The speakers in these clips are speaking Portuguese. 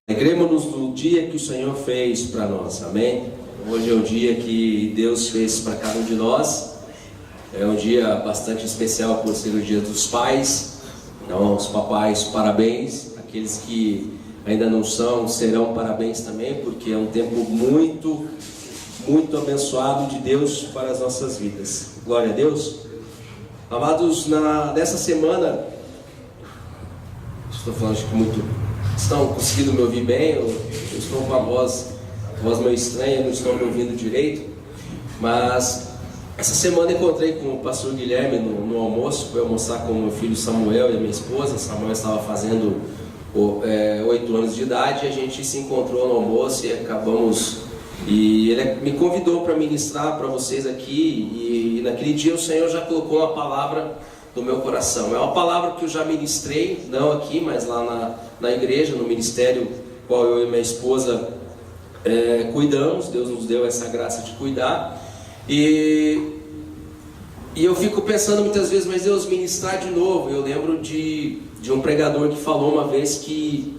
Alegremos-nos no dia que o Senhor fez para nós, amém? Hoje é o dia que Deus fez para cada um de nós. É um dia bastante especial por ser o dia dos pais. Então, os papais, parabéns. Aqueles que ainda não são, serão parabéns também, porque é um tempo muito abençoado de Deus para as nossas vidas. Glória a Deus. Amados, nessa semana, estou falando acho que muito... Estão conseguindo me ouvir bem? Eu estou com a voz meio estranha, não estão me ouvindo direito. Mas essa semana encontrei com o pastor Guilherme no almoço. Fui almoçar com o meu filho Samuel e a minha esposa. Samuel estava fazendo 8 anos de idade. E a gente se encontrou no almoço e acabamos... E ele me convidou para ministrar para vocês aqui. E naquele dia o Senhor já colocou uma palavra no meu coração. É uma palavra que eu já ministrei, não aqui, mas lá na igreja, no ministério qual eu e minha esposa cuidamos. Deus nos deu essa graça de cuidar. E eu fico pensando muitas vezes, mas Deus, ministrar de novo. Eu lembro de um pregador que falou uma vez que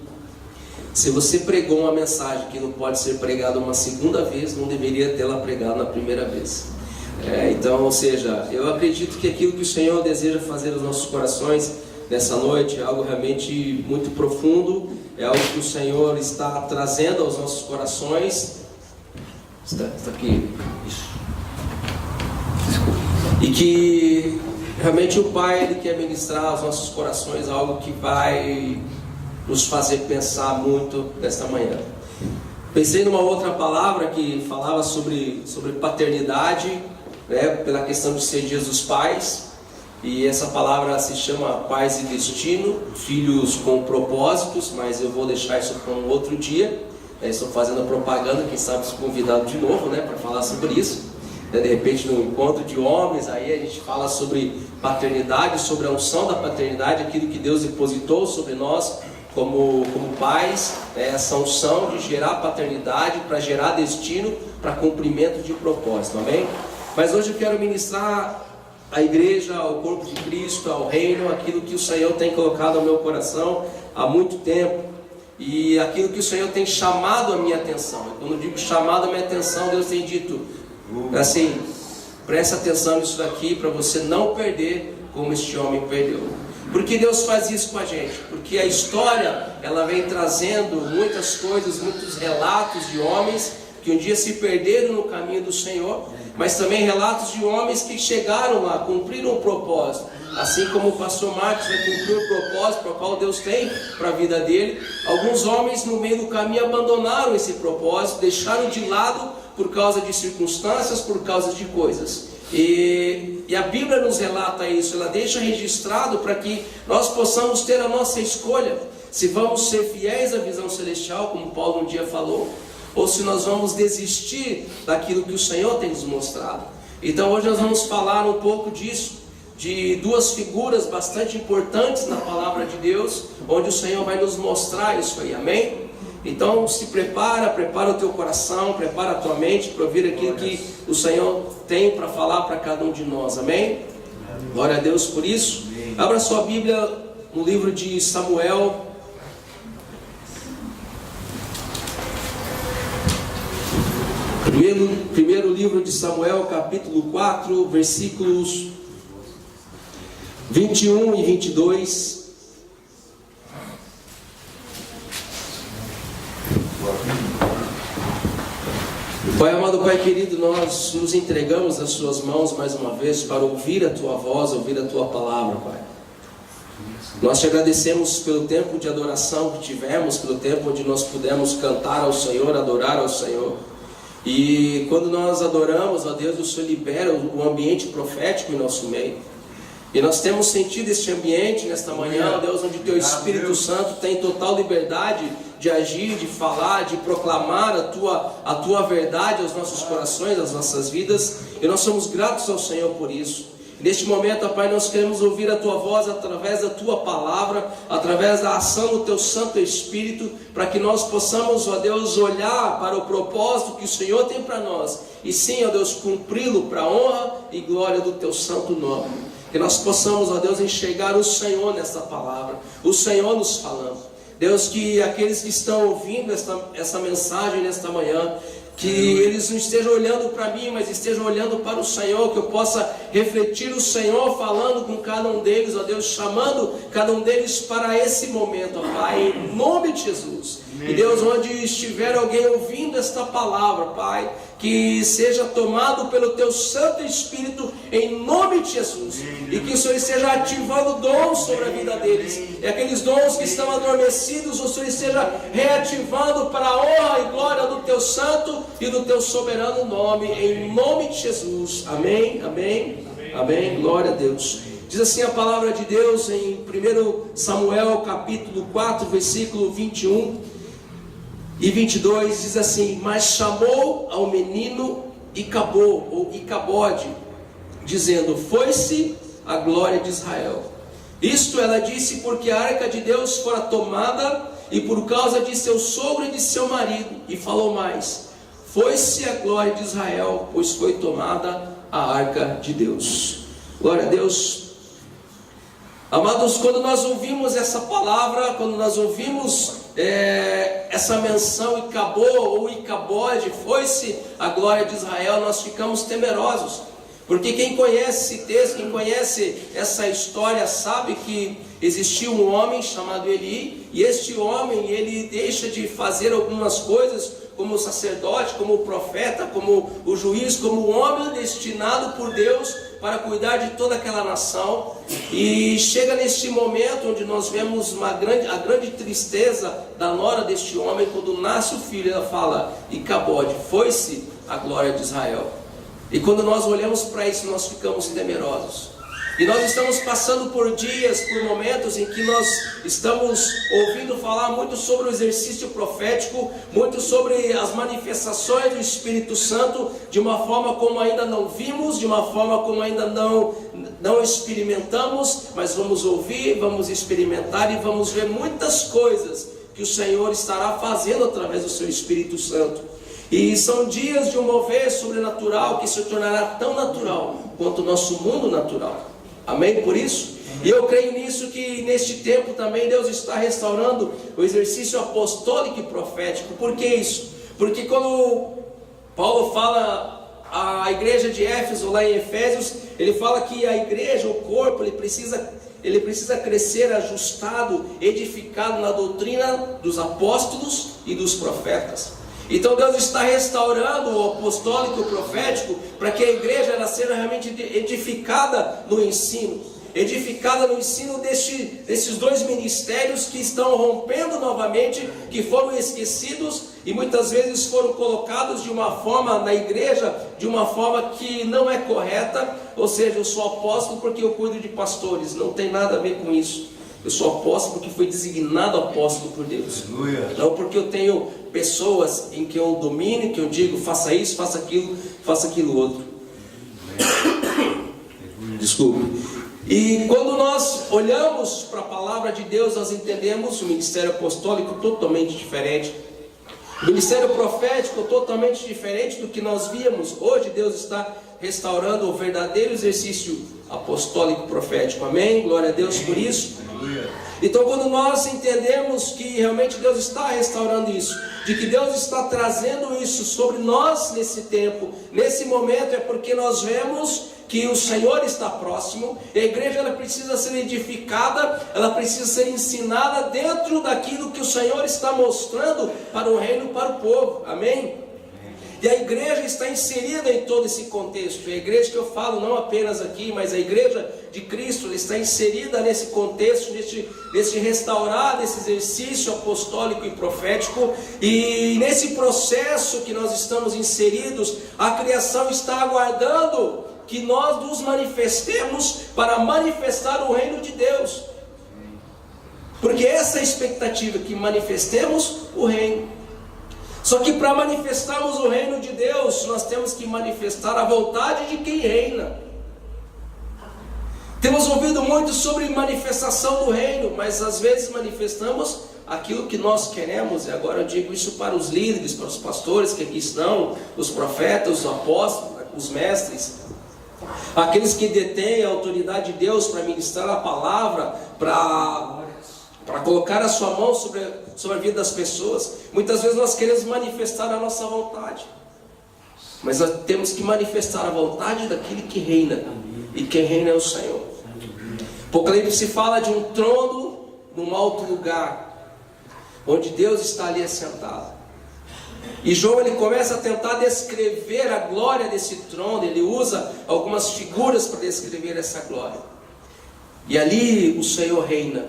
se você pregou uma mensagem que não pode ser pregada uma segunda vez, não deveria tê-la pregado na primeira vez. Então, ou seja, eu acredito que aquilo que o Senhor deseja fazer nos nossos corações nessa noite é algo realmente muito profundo, é algo que o Senhor está trazendo aos nossos corações. Está aqui. E que realmente o Pai, Ele quer ministrar aos nossos corações algo que vai nos fazer pensar muito nesta manhã. Pensei numa outra palavra que falava sobre paternidade, pela questão de ser dias dos pais, e essa palavra se chama Pais e Destino, Filhos com Propósitos, mas eu vou deixar isso para um outro dia. Estou fazendo a propaganda, quem sabe se convidado de novo, para falar sobre isso. De repente no encontro de homens, aí a gente fala sobre paternidade, sobre a unção da paternidade, aquilo que Deus depositou sobre nós como pais, essa unção de gerar paternidade para gerar destino, para cumprimento de propósito, amém? Mas hoje eu quero ministrar à igreja, ao corpo de Cristo, ao reino, aquilo que o Senhor tem colocado ao meu coração há muito tempo, e aquilo que o Senhor tem chamado a minha atenção. Quando eu digo chamado a minha atenção, Deus tem dito assim: presta atenção nisso daqui para você não perder como este homem perdeu. Por que Deus faz isso com a gente? Porque a história, ela vem trazendo muitas coisas, muitos relatos de homens que um dia se perderam no caminho do Senhor, mas também relatos de homens que chegaram lá, cumpriram o propósito, assim como o pastor Marcos vai cumprir o propósito para o qual Deus tem para a vida dele. Alguns homens no meio do caminho abandonaram esse propósito, deixaram de lado por causa de circunstâncias, por causa de coisas. E a Bíblia nos relata isso, ela deixa registrado para que nós possamos ter a nossa escolha, se vamos ser fiéis à visão celestial, como Paulo um dia falou, ou se nós vamos desistir daquilo que o Senhor tem nos mostrado. Então hoje nós vamos falar um pouco disso, de duas figuras bastante importantes na palavra de Deus, onde o Senhor vai nos mostrar isso aí, amém? Então se prepara o teu coração, prepara a tua mente para ouvir aquilo que o Senhor tem para falar para cada um de nós, amém? Glória a Deus por isso. Abra sua Bíblia no livro de Samuel, primeiro livro de Samuel, capítulo 4, versículos 21 e 22. Pai amado, Pai querido, nós nos entregamos nas suas mãos mais uma vez para ouvir a tua voz, ouvir a tua palavra, Pai. Nós te agradecemos pelo tempo de adoração que tivemos, pelo tempo onde nós pudemos cantar ao Senhor, adorar ao Senhor. E quando nós adoramos a Deus, o Senhor libera o ambiente profético em nosso meio. E nós temos sentido este ambiente nesta manhã, Deus, onde o Teu Espírito Santo tem total liberdade de agir, de falar, de proclamar a tua verdade aos nossos corações, às nossas vidas. E nós somos gratos ao Senhor por isso. Neste momento, ó Pai, nós queremos ouvir a Tua voz através da Tua palavra, através da ação do Teu Santo Espírito, para que nós possamos, ó Deus, olhar para o propósito que o Senhor tem para nós, e sim, ó Deus, cumpri-lo para a honra e glória do Teu santo nome. Que nós possamos, ó Deus, enxergar o Senhor nessa palavra, o Senhor nos falando. Deus, que aqueles que estão ouvindo essa mensagem nesta manhã, que eles não estejam olhando para mim, mas estejam olhando para o Senhor, que eu possa refletir o Senhor falando com cada um deles, ó Deus, chamando cada um deles para esse momento, ó Pai, em nome de Jesus. E Deus, onde estiver alguém ouvindo esta palavra, Pai, que seja tomado pelo Teu Santo Espírito, em nome de Jesus, e que o Senhor esteja ativando dons sobre a vida deles, e aqueles dons que estão adormecidos, o Senhor esteja reativando para a honra e glória do Teu Santo e do Teu soberano nome, em nome de Jesus. Amém, amém, amém, glória a Deus. Diz assim a palavra de Deus em 1 Samuel capítulo 4, versículo 21 e 22, diz assim: mas chamou ao menino Icabô, ou Icabode, dizendo: foi-se a glória de Israel. Isto ela disse porque a arca de Deus fora tomada, e por causa de seu sogro e de seu marido. E falou mais: foi-se a glória de Israel, pois foi tomada a arca de Deus. Glória a Deus. Amados, quando nós ouvimos essa palavra, quando nós ouvimos essa menção Icabô ou Icabode, foi-se a glória de Israel, nós ficamos temerosos, porque quem conhece esse texto, quem conhece essa história, sabe que existia um homem chamado Eli, e este homem, ele deixa de fazer algumas coisas, como o sacerdote, como o profeta, como o juiz, como o homem destinado por Deus para cuidar de toda aquela nação, e chega neste momento onde nós vemos a grande tristeza da nora deste homem, quando nasce o filho, ela fala: Icabode, foi-se a glória de Israel. E quando nós olhamos para isso, nós ficamos temerosos. E nós estamos passando por dias, por momentos em que nós estamos ouvindo falar muito sobre o exercício profético, muito sobre as manifestações do Espírito Santo, de uma forma como ainda não vimos, de uma forma como ainda não experimentamos, mas vamos ouvir, vamos experimentar e vamos ver muitas coisas que o Senhor estará fazendo através do seu Espírito Santo. E são dias de um mover sobrenatural que se tornará tão natural quanto o nosso mundo natural. Amém? Por isso, e eu creio nisso, que neste tempo também Deus está restaurando o exercício apostólico e profético. Por que isso? Porque quando Paulo fala à igreja de Éfeso, lá em Efésios, ele fala que a igreja, o corpo, ele precisa crescer ajustado, edificado na doutrina dos apóstolos e dos profetas. Então Deus está restaurando o apostólico e o profético para que a igreja ela seja realmente edificada no ensino. Edificada no ensino desses dois ministérios que estão rompendo novamente, que foram esquecidos e muitas vezes foram colocados de uma forma na igreja, de uma forma que não é correta. Ou seja, eu sou apóstolo porque eu cuido de pastores, não tem nada a ver com isso. Eu sou apóstolo porque fui designado apóstolo por Deus. Aleluia. Não porque eu tenho pessoas em que eu domino, que eu digo faça isso, faça aquilo outro. Desculpe. E quando nós olhamos para a palavra de Deus, nós entendemos o ministério apostólico totalmente diferente, o ministério profético totalmente diferente do que nós víamos. Hoje Deus está restaurando o verdadeiro exercício apostólico profético. Amém? Glória a Deus por isso. Então quando nós entendemos que realmente Deus está restaurando isso, de que Deus está trazendo isso sobre nós nesse tempo, nesse momento, é porque nós vemos que o Senhor está próximo. E a igreja ela precisa ser edificada, ela precisa ser ensinada dentro daquilo que o Senhor está mostrando para o reino, para o povo. Amém? E a igreja está inserida em todo esse contexto. A igreja que eu falo não apenas aqui, mas a igreja de Cristo, ela está inserida nesse contexto, nesse restaurar, nesse exercício apostólico e profético. E nesse processo que nós estamos inseridos, a criação está aguardando que nós nos manifestemos para manifestar o reino de Deus. Porque essa é a expectativa, que manifestemos o reino. Só que para manifestarmos o reino de Deus, nós temos que manifestar a vontade de quem reina. Temos ouvido muito sobre manifestação do reino, mas às vezes manifestamos aquilo que nós queremos. E agora eu digo isso para os líderes, para os pastores que aqui estão, os profetas, os apóstolos, os mestres, aqueles que detêm a autoridade de Deus para ministrar a palavra, para para colocar a sua mão sobre a vida das pessoas. Muitas vezes nós queremos manifestar a nossa vontade, mas nós temos que manifestar a vontade daquele que reina, e quem reina é o Senhor. Apocalipse fala de um trono num alto lugar, onde Deus está ali assentado. E João ele começa a tentar descrever a glória desse trono. Ele usa algumas figuras para descrever essa glória. E ali o Senhor reina.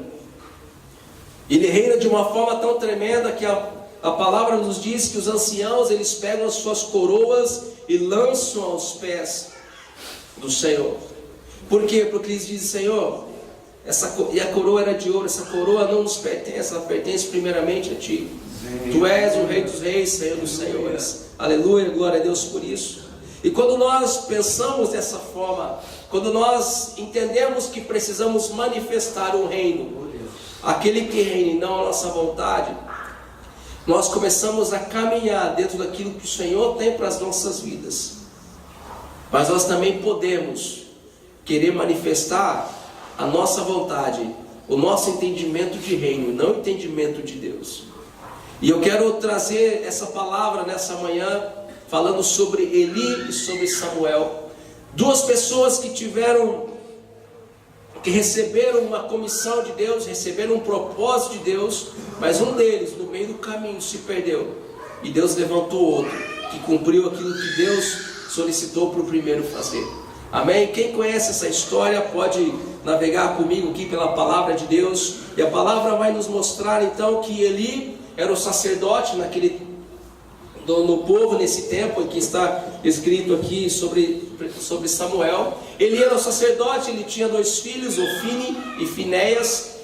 Ele reina de uma forma tão tremenda que a palavra nos diz que os anciãos eles pegam as suas coroas e lançam aos pés do Senhor. Por quê? Porque eles dizem: Senhor, e a coroa era de ouro, essa coroa não nos pertence, ela pertence primeiramente a Ti. Tu és o Rei dos Reis, Senhor dos Senhores. Aleluia, glória a Deus por isso. E quando nós pensamos dessa forma, quando nós entendemos que precisamos manifestar um reino, aquele que reina e não a nossa vontade, nós começamos a caminhar dentro daquilo que o Senhor tem para as nossas vidas. Mas nós também podemos querer manifestar a nossa vontade, o nosso entendimento de reino, não o entendimento de Deus. E eu quero trazer essa palavra nessa manhã, falando sobre Eli e sobre Samuel. Duas pessoas que receberam uma comissão de Deus, receberam um propósito de Deus, mas um deles, no meio do caminho, se perdeu. E Deus levantou outro, que cumpriu aquilo que Deus solicitou para o primeiro fazer. Amém? Quem conhece essa história pode navegar comigo aqui pela palavra de Deus. E a palavra vai nos mostrar então que Eli era o sacerdote no povo nesse tempo, que está escrito aqui sobre Samuel. Ele era o sacerdote, ele tinha 2 filhos, Ofni e Finéias.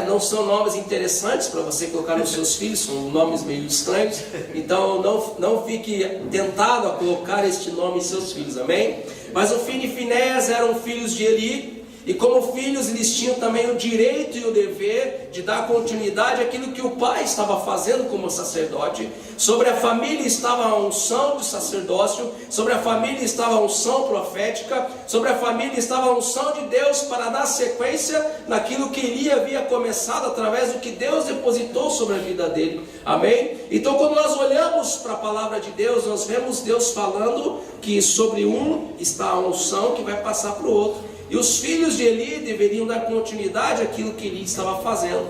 Não são nomes interessantes para você colocar nos seus filhos, são nomes meio estranhos. Então não fique tentado a colocar este nome em seus filhos, amém? Mas Ofni e Finéias eram filhos de Eli. E como filhos, eles tinham também o direito e o dever de dar continuidade àquilo que o pai estava fazendo como sacerdote. Sobre a família estava a unção de sacerdócio, sobre a família estava a unção profética, sobre a família estava a unção de Deus para dar sequência naquilo que Eli havia começado através do que Deus depositou sobre a vida dele. Amém? Então quando nós olhamos para a palavra de Deus, nós vemos Deus falando que sobre um está a unção que vai passar para o outro. E os filhos de Eli deveriam dar continuidade àquilo que Eli estava fazendo.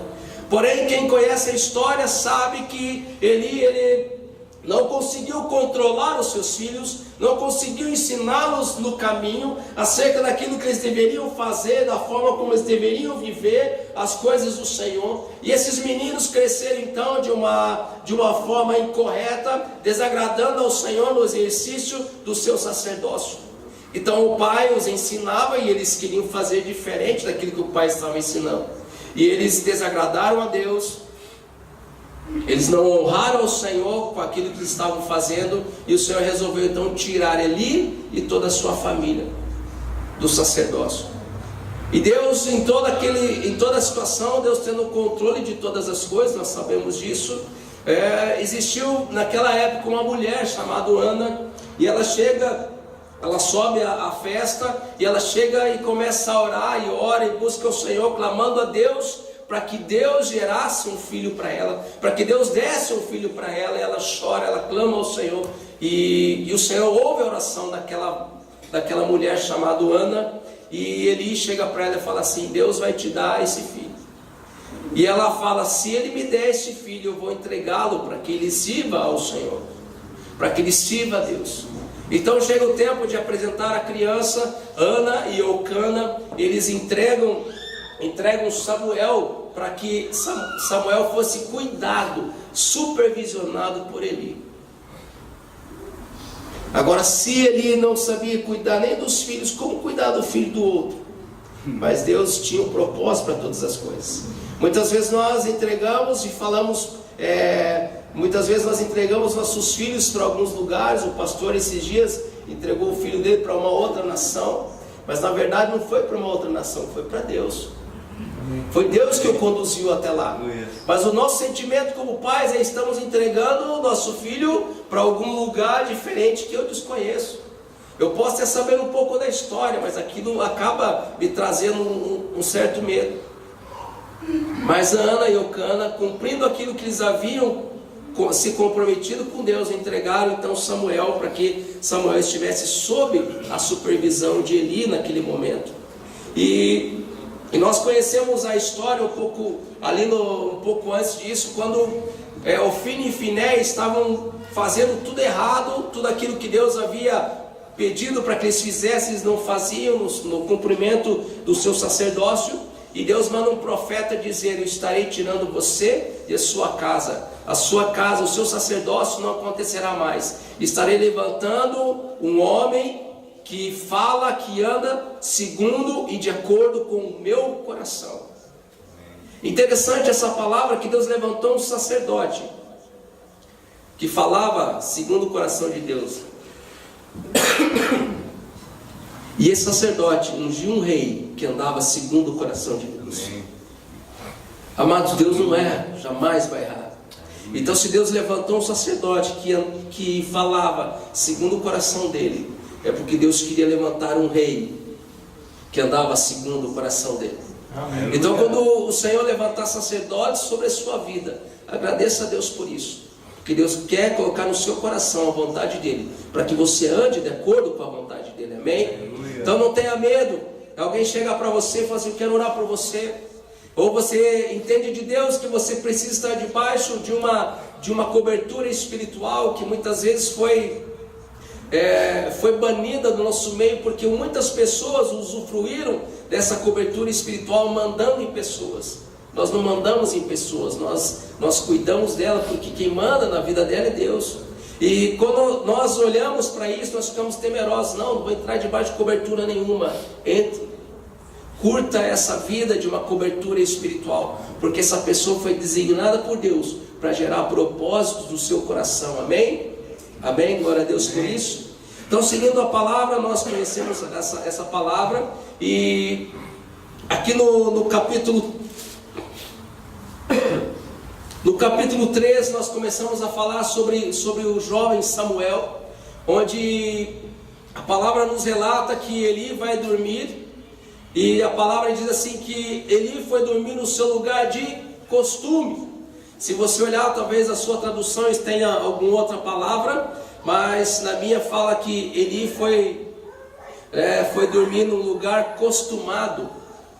Porém, quem conhece a história sabe que Eli não conseguiu controlar os seus filhos, não conseguiu ensiná-los no caminho, acerca daquilo que eles deveriam fazer, da forma como eles deveriam viver as coisas do Senhor. E esses meninos cresceram então de uma forma incorreta, desagradando ao Senhor no exercício do seu sacerdócio. Então o pai os ensinava e eles queriam fazer diferente daquilo que o pai estava ensinando. E eles desagradaram a Deus, eles não honraram o Senhor com aquilo que eles estavam fazendo. E o Senhor resolveu então tirar Eli e toda a sua família do sacerdócio. E Deus em toda a situação, Deus tendo o controle de todas as coisas, nós sabemos disso. Existiu naquela época uma mulher chamada Ana, e ela sobe a festa, e ela chega e começa a orar, e ora e busca o Senhor, clamando a Deus, para que Deus gerasse um filho para ela, para que Deus desse um filho para ela. E ela chora, ela clama ao Senhor, e o Senhor ouve a oração daquela mulher chamada Ana, e Eli chega para ela e fala assim: Deus vai te dar esse filho. E ela fala: se ele me der esse filho, eu vou entregá-lo para que ele sirva ao Senhor, para que ele sirva a Deus. Então chega o tempo de apresentar a criança. Ana e Eucana, eles entregam Samuel para que Samuel fosse cuidado, supervisionado por Eli. Agora, se Eli não sabia cuidar nem dos filhos, como cuidar do filho do outro? Mas Deus tinha um propósito para todas as coisas. Muitas vezes nós entregamos e falamos... Muitas vezes nós entregamos nossos filhos para alguns lugares. O pastor esses dias entregou o filho dele para uma outra nação, mas na verdade não foi para uma outra nação, foi para Deus. Foi Deus que o conduziu até lá. Mas o nosso sentimento como pais é: estamos entregando o nosso filho para algum lugar diferente que eu desconheço. Eu posso até saber um pouco da história, mas aquilo acaba me trazendo um certo medo. Mas Ana e Eucana, cumprindo aquilo que eles haviam se comprometido com Deus, entregaram então Samuel para que Samuel estivesse sob a supervisão de Eli naquele momento. E nós conhecemos a história um pouco um pouco antes disso, quando Ofni e Finéias estavam fazendo tudo errado, tudo aquilo que Deus havia pedido para que eles fizessem, eles não faziam no cumprimento do seu sacerdócio. E Deus manda um profeta dizer: eu estarei tirando você e a sua casa, o seu sacerdócio não acontecerá mais. Estarei levantando um homem que fala, que anda segundo e de acordo com o meu coração. Interessante essa palavra, que Deus levantou um sacerdote que falava segundo o coração de Deus. E esse sacerdote ungiu um rei que andava segundo o coração de Deus. Amados, Deus não erra, jamais vai errar. Então, se Deus levantou um sacerdote que falava segundo o coração dele, é porque Deus queria levantar um rei que andava segundo o coração dele. Amém. Então, quando o Senhor levantar sacerdotes sobre a sua vida, agradeça a Deus por isso, porque Deus quer colocar no seu coração a vontade dele, para que você ande de acordo com a vontade dele. Amém? Aleluia. Então não tenha medo. Alguém chega para você e fala assim: eu quero orar por você. Ou você entende de Deus que você precisa estar debaixo de uma cobertura espiritual que muitas vezes foi banida do nosso meio, porque muitas pessoas usufruíram dessa cobertura espiritual mandando em pessoas. Nós não mandamos em pessoas, nós cuidamos dela, porque quem manda na vida dela é Deus. E quando nós olhamos para isso, nós ficamos temerosos. Não vou entrar debaixo de cobertura nenhuma. Entre. Curta essa vida de uma cobertura espiritual, porque essa pessoa foi designada por Deus para gerar propósitos do seu coração. Amém? Amém? Glória a Deus por isso. Então, seguindo a palavra, nós conhecemos essa palavra. E aqui no capítulo 3, nós começamos a falar sobre o jovem Samuel, onde a palavra nos relata que Eli vai dormir. E a palavra diz assim que Eli foi dormir no seu lugar de costume. Se você olhar, talvez a sua tradução tenha alguma outra palavra, mas na minha fala que Eli foi dormir num lugar costumado,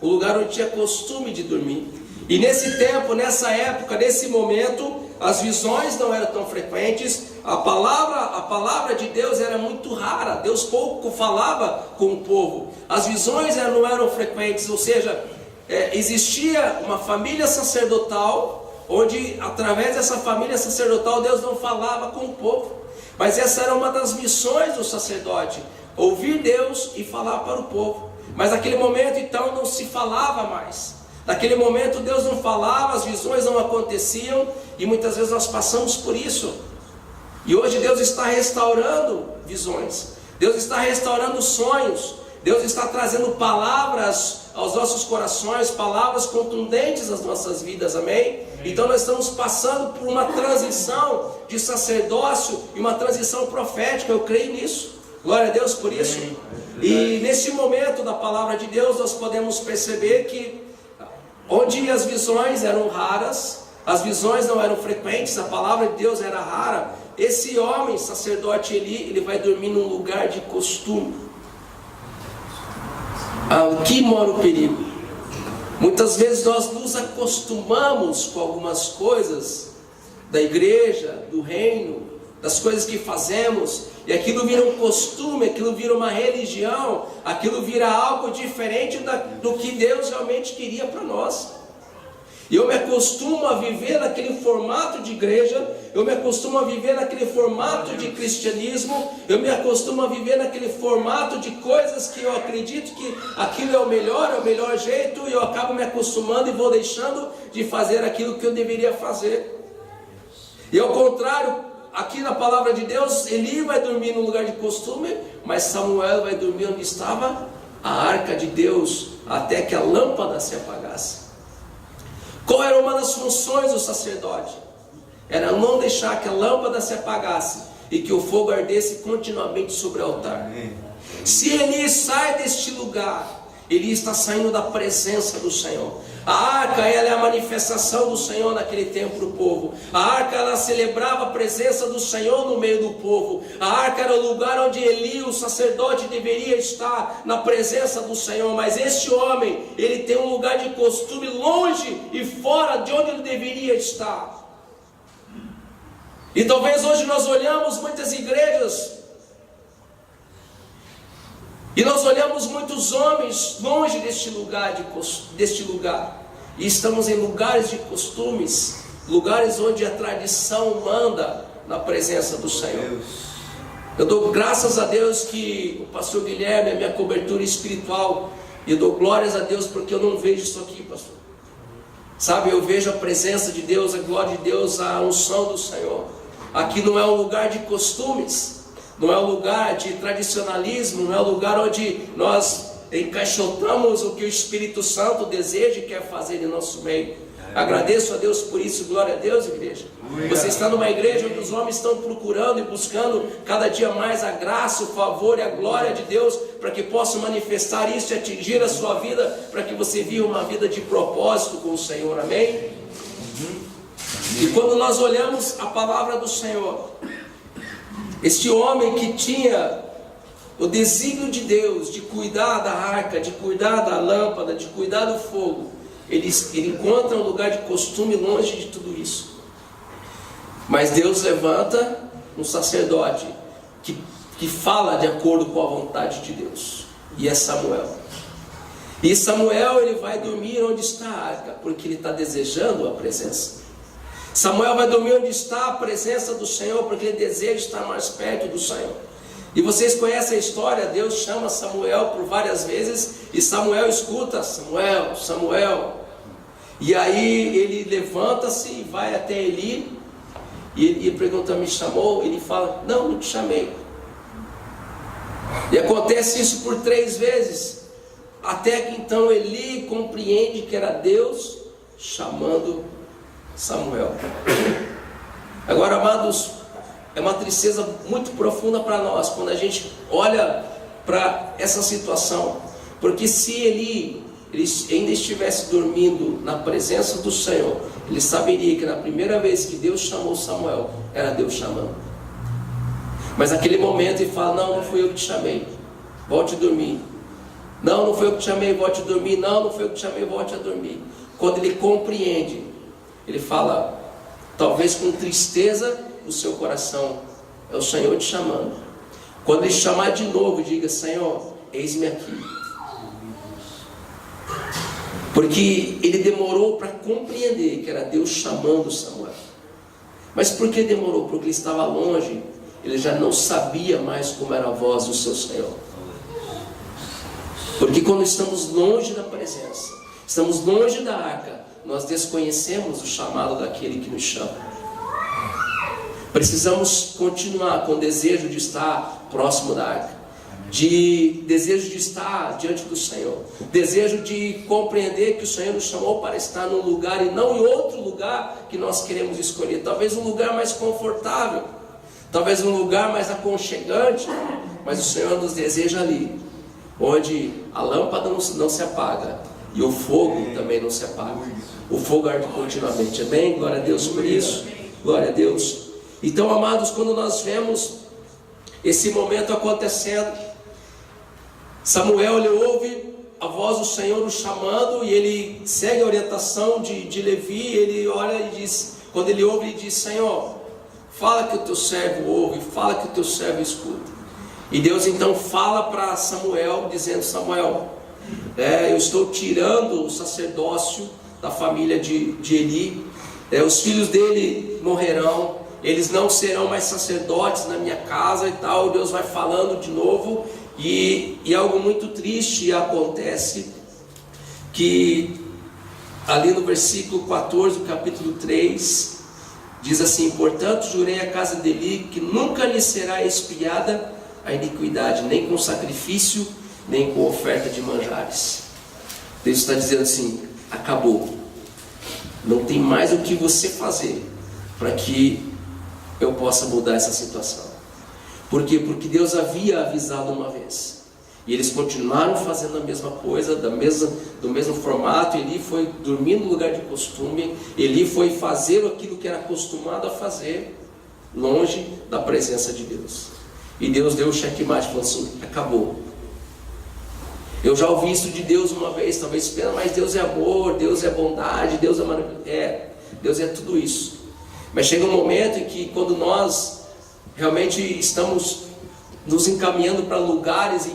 o lugar onde tinha costume de dormir. E nesse tempo, nessa época, nesse momento, as visões não eram tão frequentes, a palavra de Deus era muito rara, Deus pouco falava com o povo, as visões não eram frequentes, ou seja, existia uma família sacerdotal, onde através dessa família sacerdotal Deus não falava com o povo, mas essa era uma das missões do sacerdote, ouvir Deus e falar para o povo. Mas naquele momento então não se falava mais. Naquele momento Deus não falava, as visões não aconteciam, e muitas vezes nós passamos por isso. E hoje Deus está restaurando visões, Deus está restaurando sonhos, Deus está trazendo palavras aos nossos corações, palavras contundentes às nossas vidas, amém? Então nós estamos passando por uma transição de sacerdócio e uma transição profética, eu creio nisso, glória a Deus por isso. E nesse momento da palavra de Deus nós podemos perceber que onde as visões eram raras, as visões não eram frequentes, a palavra de Deus era rara, esse homem, sacerdote Eli, ele vai dormir num lugar de costume. Aqui mora o perigo. Muitas vezes nós nos acostumamos com algumas coisas da igreja, do reino, das coisas que fazemos, e aquilo vira um costume, aquilo vira uma religião, aquilo vira algo diferente do que Deus realmente queria para nós. E eu me acostumo a viver naquele formato de igreja, eu me acostumo a viver naquele formato de cristianismo, eu me acostumo a viver naquele formato de coisas que eu acredito que aquilo é o melhor jeito, e eu acabo me acostumando e vou deixando de fazer aquilo que eu deveria fazer. E ao contrário, aqui na palavra de Deus, Eli vai dormir no lugar de costume, mas Samuel vai dormir onde estava a arca de Deus, até que a lâmpada se apagasse. Qual era uma das funções do sacerdote? Era não deixar que a lâmpada se apagasse e que o fogo ardesse continuamente sobre o altar. Se Eli sai deste lugar, Eli está saindo da presença do Senhor. A arca, ela é a manifestação do Senhor naquele tempo para o povo. A arca, ela celebrava a presença do Senhor no meio do povo. A arca era o lugar onde Eli, o sacerdote, deveria estar na presença do Senhor. Mas este homem, ele tem um lugar de costume longe e fora de onde ele deveria estar. E talvez hoje nós olhamos muitas igrejas e nós olhamos muitos homens longe deste lugar. E estamos em lugares de costumes, lugares onde a tradição manda na presença do Senhor. Eu dou graças a Deus que o pastor Guilherme é minha cobertura espiritual. E eu dou glórias a Deus porque eu não vejo isso aqui, pastor. Sabe, eu vejo a presença de Deus, a glória de Deus, a unção do Senhor. Aqui não é um lugar de costumes, não é um lugar de tradicionalismo, não é um lugar onde nós encaixotamos o que o Espírito Santo deseja e quer fazer em nosso meio. Agradeço a Deus por isso, glória a Deus, igreja. Você está numa igreja onde os homens estão procurando e buscando cada dia mais a graça, o favor e a glória de Deus, para que possam manifestar isso e atingir a sua vida, para que você viva uma vida de propósito com o Senhor, amém? E quando nós olhamos a palavra do Senhor, este homem que tinha o desígnio de Deus de cuidar da arca, de cuidar da lâmpada, de cuidar do fogo, ele encontra um lugar de costume longe de tudo isso. Mas Deus levanta um sacerdote que fala de acordo com a vontade de Deus, e é Samuel. E Samuel, ele vai dormir onde está a arca, porque ele está desejando a presença. Samuel vai dormir onde está a presença do Senhor, porque ele deseja estar mais perto do Senhor. E vocês conhecem a história, Deus chama Samuel por várias vezes, e Samuel escuta, Samuel, Samuel. E aí ele levanta-se e vai até Eli, e ele pergunta, me chamou? Ele fala, não te chamei. E acontece isso por 3 vezes, até que então Eli compreende que era Deus chamando Samuel. Agora, amados, é uma tristeza muito profunda para nós quando a gente olha para essa situação, porque se ele ainda estivesse dormindo na presença do Senhor, ele saberia que na primeira vez que Deus chamou Samuel, era Deus chamando. Mas naquele momento ele fala, não fui eu que te chamei, volte a dormir. Não foi eu que te chamei, volte a dormir. Não foi eu que te chamei, volte a dormir. Quando ele compreende, ele fala, talvez com tristeza do seu coração, é o Senhor te chamando. Quando ele chamar de novo, diga, Senhor, eis-me aqui. Porque ele demorou para compreender que era Deus chamando Samuel. Mas por que demorou? Porque ele estava longe, ele já não sabia mais como era a voz do seu Senhor. Porque quando estamos longe da presença, estamos longe da arca, nós desconhecemos o chamado daquele que nos chama. Precisamos continuar com o desejo de estar próximo da arca, desejo de estar diante do Senhor, desejo de compreender que o Senhor nos chamou para estar num lugar e não em outro lugar que nós queremos escolher. Talvez um lugar mais confortável, talvez um lugar mais aconchegante, mas o Senhor nos deseja ali, onde a lâmpada não se apaga e o fogo também não se apaga. O fogo arde continuamente. Amém? Glória a Deus por isso. Glória a Deus. Então, amados, quando nós vemos esse momento acontecendo, Samuel, ele ouve a voz do Senhor o chamando e ele segue a orientação de Levi. Ele olha e diz, quando ele ouve, ele diz, Senhor, fala que o teu servo ouve, fala que o teu servo escuta. E Deus então fala para Samuel, dizendo, Samuel, eu estou tirando o sacerdócio da família de Eli, os filhos dele morrerão, eles não serão mais sacerdotes na minha casa e tal. Deus vai falando de novo, e algo muito triste acontece, que ali no versículo 14 do capítulo 3, diz assim, portanto jurei à casa de Eli que nunca lhe será expiada a iniquidade, nem com sacrifício, nem com oferta de manjares. Deus está dizendo assim, acabou, não tem mais o que você fazer para que eu possa mudar essa situação. Por quê? Porque Deus havia avisado uma vez, e eles continuaram fazendo a mesma coisa, do mesmo formato. Eli foi dormir no lugar de costume. Eli foi fazer aquilo que era acostumado a fazer, longe da presença de Deus. E Deus deu o checkmate, falou assim: acabou. Eu já ouvi isso de Deus uma vez, talvez pena, mas Deus é amor, Deus é bondade, Deus é maravilha. Deus é tudo isso. Mas chega um momento em que, quando nós realmente estamos nos encaminhando para lugares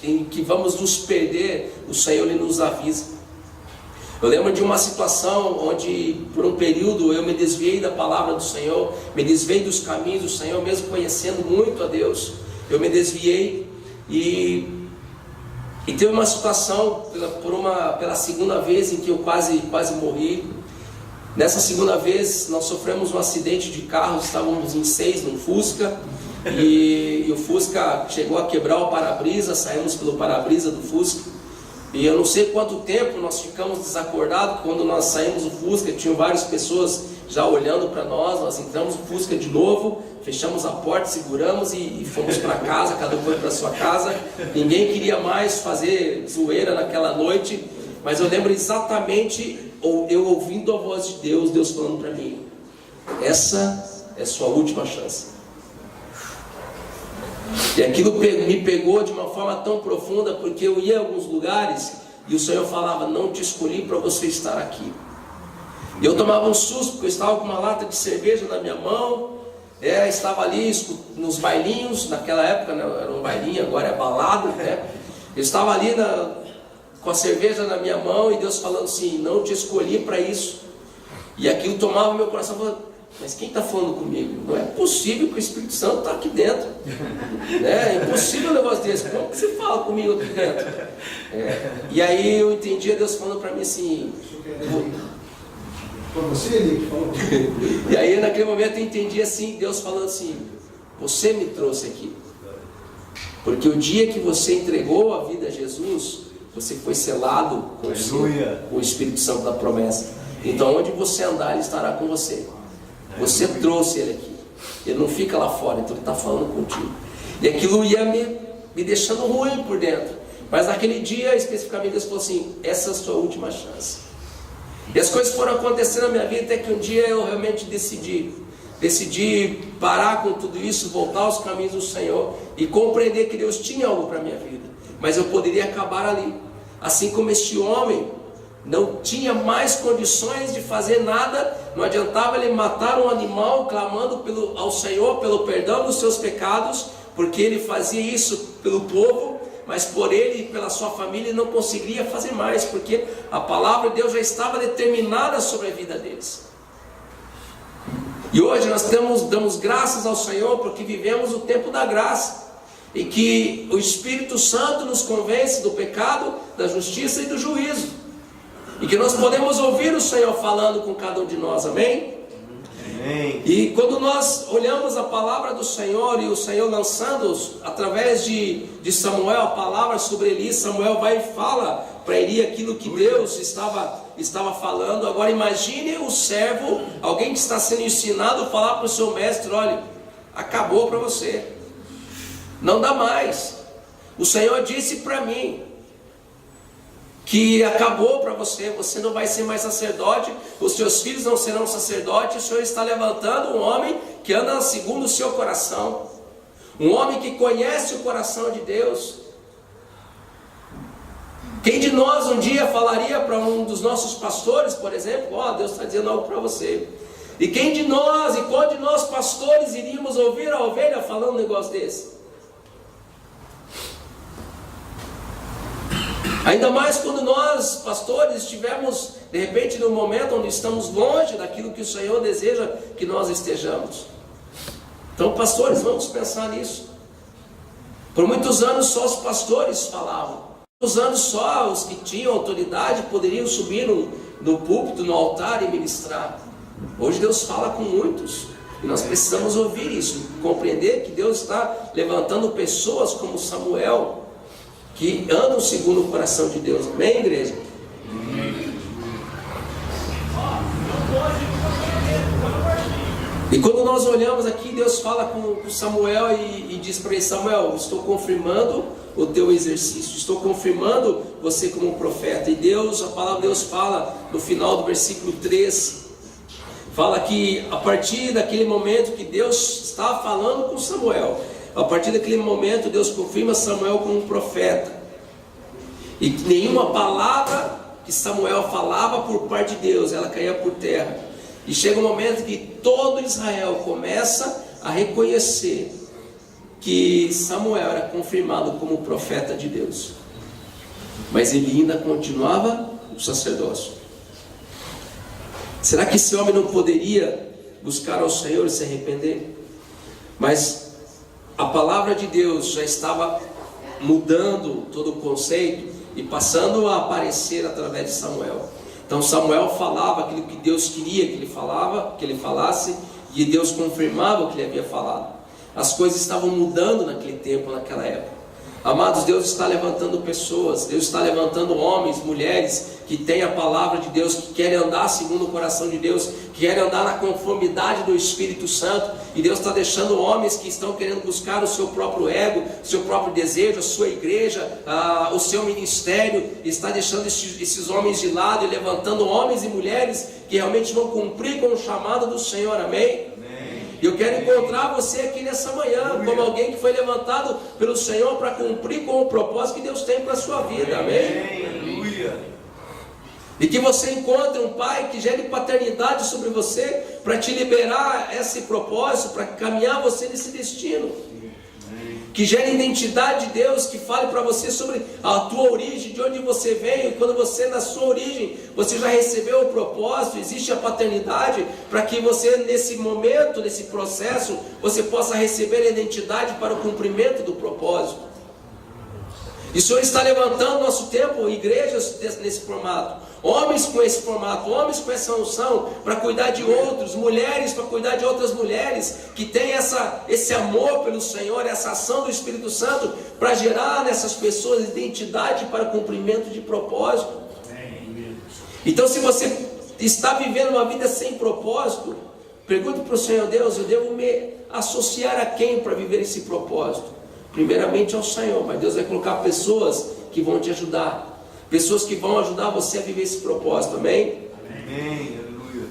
em que vamos nos perder, o Senhor Ele nos avisa. Eu lembro de uma situação onde, por um período, eu me desviei da palavra do Senhor, me desviei dos caminhos do Senhor, mesmo conhecendo muito a Deus. Eu me desviei e teve uma situação pela segunda vez em que eu quase morri. Nessa segunda vez nós sofremos um acidente de carro, estávamos em 6 num Fusca, e o Fusca chegou a quebrar o para-brisa, saímos pelo para-brisa do Fusca, e eu não sei quanto tempo nós ficamos desacordados. Quando nós saímos do Fusca, tinham várias pessoas já olhando para nós entramos no Fusca de novo, fechamos a porta, seguramos e fomos para casa, cada um foi para sua casa. Ninguém queria mais fazer zoeira naquela noite, mas eu lembro exatamente eu ouvindo a voz de Deus, Deus falando para mim: essa é sua última chance. E aquilo me pegou de uma forma tão profunda, porque eu ia a alguns lugares e o Senhor falava: não te escolhi para você estar aqui. E eu tomava um susto, porque eu estava com uma lata de cerveja na minha mão, estava ali nos bailinhos, naquela época, né, era um bailinho, agora é balada, né? Eu estava ali com a cerveja na minha mão, e Deus falando assim: não te escolhi para isso. E aquilo tomava meu coração, falando: mas quem está falando comigo? Não é possível que o Espírito Santo está aqui dentro, né? É impossível um negócio desse. Como que você fala comigo aqui dentro? E aí eu entendia Deus falando para mim assim... Foi você, Eli, que falou? E aí naquele momento eu entendi assim, Deus falando assim: você me trouxe aqui, porque o dia que você entregou a vida a Jesus, você foi selado com o Espírito Santo da promessa. Então onde você andar, Ele estará com você. Você trouxe Ele aqui, Ele não fica lá fora, então Ele está falando contigo. E aquilo ia me deixando ruim por dentro. Mas naquele dia especificamente Deus falou assim: essa é a sua última chance. E as coisas foram acontecendo na minha vida, até que um dia eu realmente decidi parar com tudo isso, voltar aos caminhos do Senhor e compreender que Deus tinha algo para a minha vida, mas eu poderia acabar ali. Assim como este homem não tinha mais condições de fazer nada, não adiantava ele matar um animal clamando ao Senhor pelo perdão dos seus pecados, porque ele fazia isso pelo povo, mas por ele e pela sua família ele não conseguiria fazer mais, porque a palavra de Deus já estava determinada sobre a vida deles. E hoje nós damos graças ao Senhor, porque vivemos o tempo da graça, em que o Espírito Santo nos convence do pecado, da justiça e do juízo, e que nós podemos ouvir o Senhor falando com cada um de nós, amém? E quando nós olhamos a palavra do Senhor, e o Senhor lançando através de Samuel a palavra sobre Eli, Samuel vai e fala para Eli aquilo que Deus estava falando. Agora imagine o servo, alguém que está sendo ensinado, falar para o seu mestre: olha, acabou para você, não dá mais. O Senhor disse para mim que acabou para você, você não vai ser mais sacerdote, os seus filhos não serão sacerdotes. O Senhor está levantando um homem que anda segundo o seu coração, um homem que conhece o coração de Deus. Quem de nós um dia falaria para um dos nossos pastores, por exemplo: ó, Deus está dizendo algo para você? E quem de nós, e qual de nós pastores iríamos ouvir a ovelha falando um negócio desse? Ainda mais quando nós, pastores, estivermos de repente no momento onde estamos longe daquilo que o Senhor deseja que nós estejamos. Então, pastores, vamos pensar nisso. Por muitos anos só os pastores falavam. Por muitos anos só os que tinham autoridade poderiam subir no púlpito, no altar e ministrar. Hoje Deus fala com muitos, e nós precisamos ouvir isso, compreender que Deus está levantando pessoas como Samuel, que andam segundo o coração de Deus. Amém, igreja? E quando nós olhamos aqui, Deus fala com Samuel e diz para ele: Samuel, estou confirmando o teu exercício, estou confirmando você como profeta. E Deus, a palavra de Deus fala no final do versículo 3, fala que a partir daquele momento que Deus estava falando com Samuel, a partir daquele momento Deus confirma Samuel como profeta. E nenhuma palavra que Samuel falava por parte de Deus, ela caía por terra. E chega um momento que todo Israel começa a reconhecer que Samuel era confirmado como profeta de Deus, mas ele ainda continuava no sacerdócio. Será que esse homem não poderia buscar ao Senhor e se arrepender? Mas a palavra de Deus já estava mudando todo o conceito e passando a aparecer através de Samuel. Então Samuel falava aquilo que Deus queria que ele falasse, e Deus confirmava o que ele havia falado. As coisas estavam mudando naquele tempo, naquela época. Amados, Deus está levantando pessoas, Deus está levantando homens, mulheres que têm a palavra de Deus, que querem andar segundo o coração de Deus, que querem andar na conformidade do Espírito Santo. E Deus está deixando homens que estão querendo buscar o seu próprio ego, o seu próprio desejo, a sua igreja, o seu ministério. Está deixando esses homens de lado e levantando homens e mulheres que realmente vão cumprir com o chamado do Senhor. Amém? E eu quero encontrar você aqui nessa manhã como alguém que foi levantado pelo Senhor para cumprir com o propósito que Deus tem para a sua vida. Amém? Aleluia. E que você encontre um pai que gere paternidade sobre você para te liberar esse propósito, para caminhar você nesse destino. Que gere identidade de Deus, que fale para você sobre a tua origem, de onde você veio. E quando você, na sua origem, você já recebeu o propósito, existe a paternidade, para que você, nesse momento, nesse processo, você possa receber a identidade para o cumprimento do propósito. E o Senhor está levantando no nosso tempo igrejas nesse formato, homens com esse formato, homens com essa unção para cuidar de outros, mulheres para cuidar de outras mulheres, que tem esse amor pelo Senhor, essa ação do Espírito Santo para gerar nessas pessoas identidade para cumprimento de propósito. Então, se você está vivendo uma vida sem propósito, pergunte para o Senhor: Deus, eu devo me associar a quem para viver esse propósito? Primeiramente ao Senhor, mas Deus vai colocar pessoas que vão te ajudar, pessoas que vão ajudar você a viver esse propósito. Amém? Amém. Aleluia.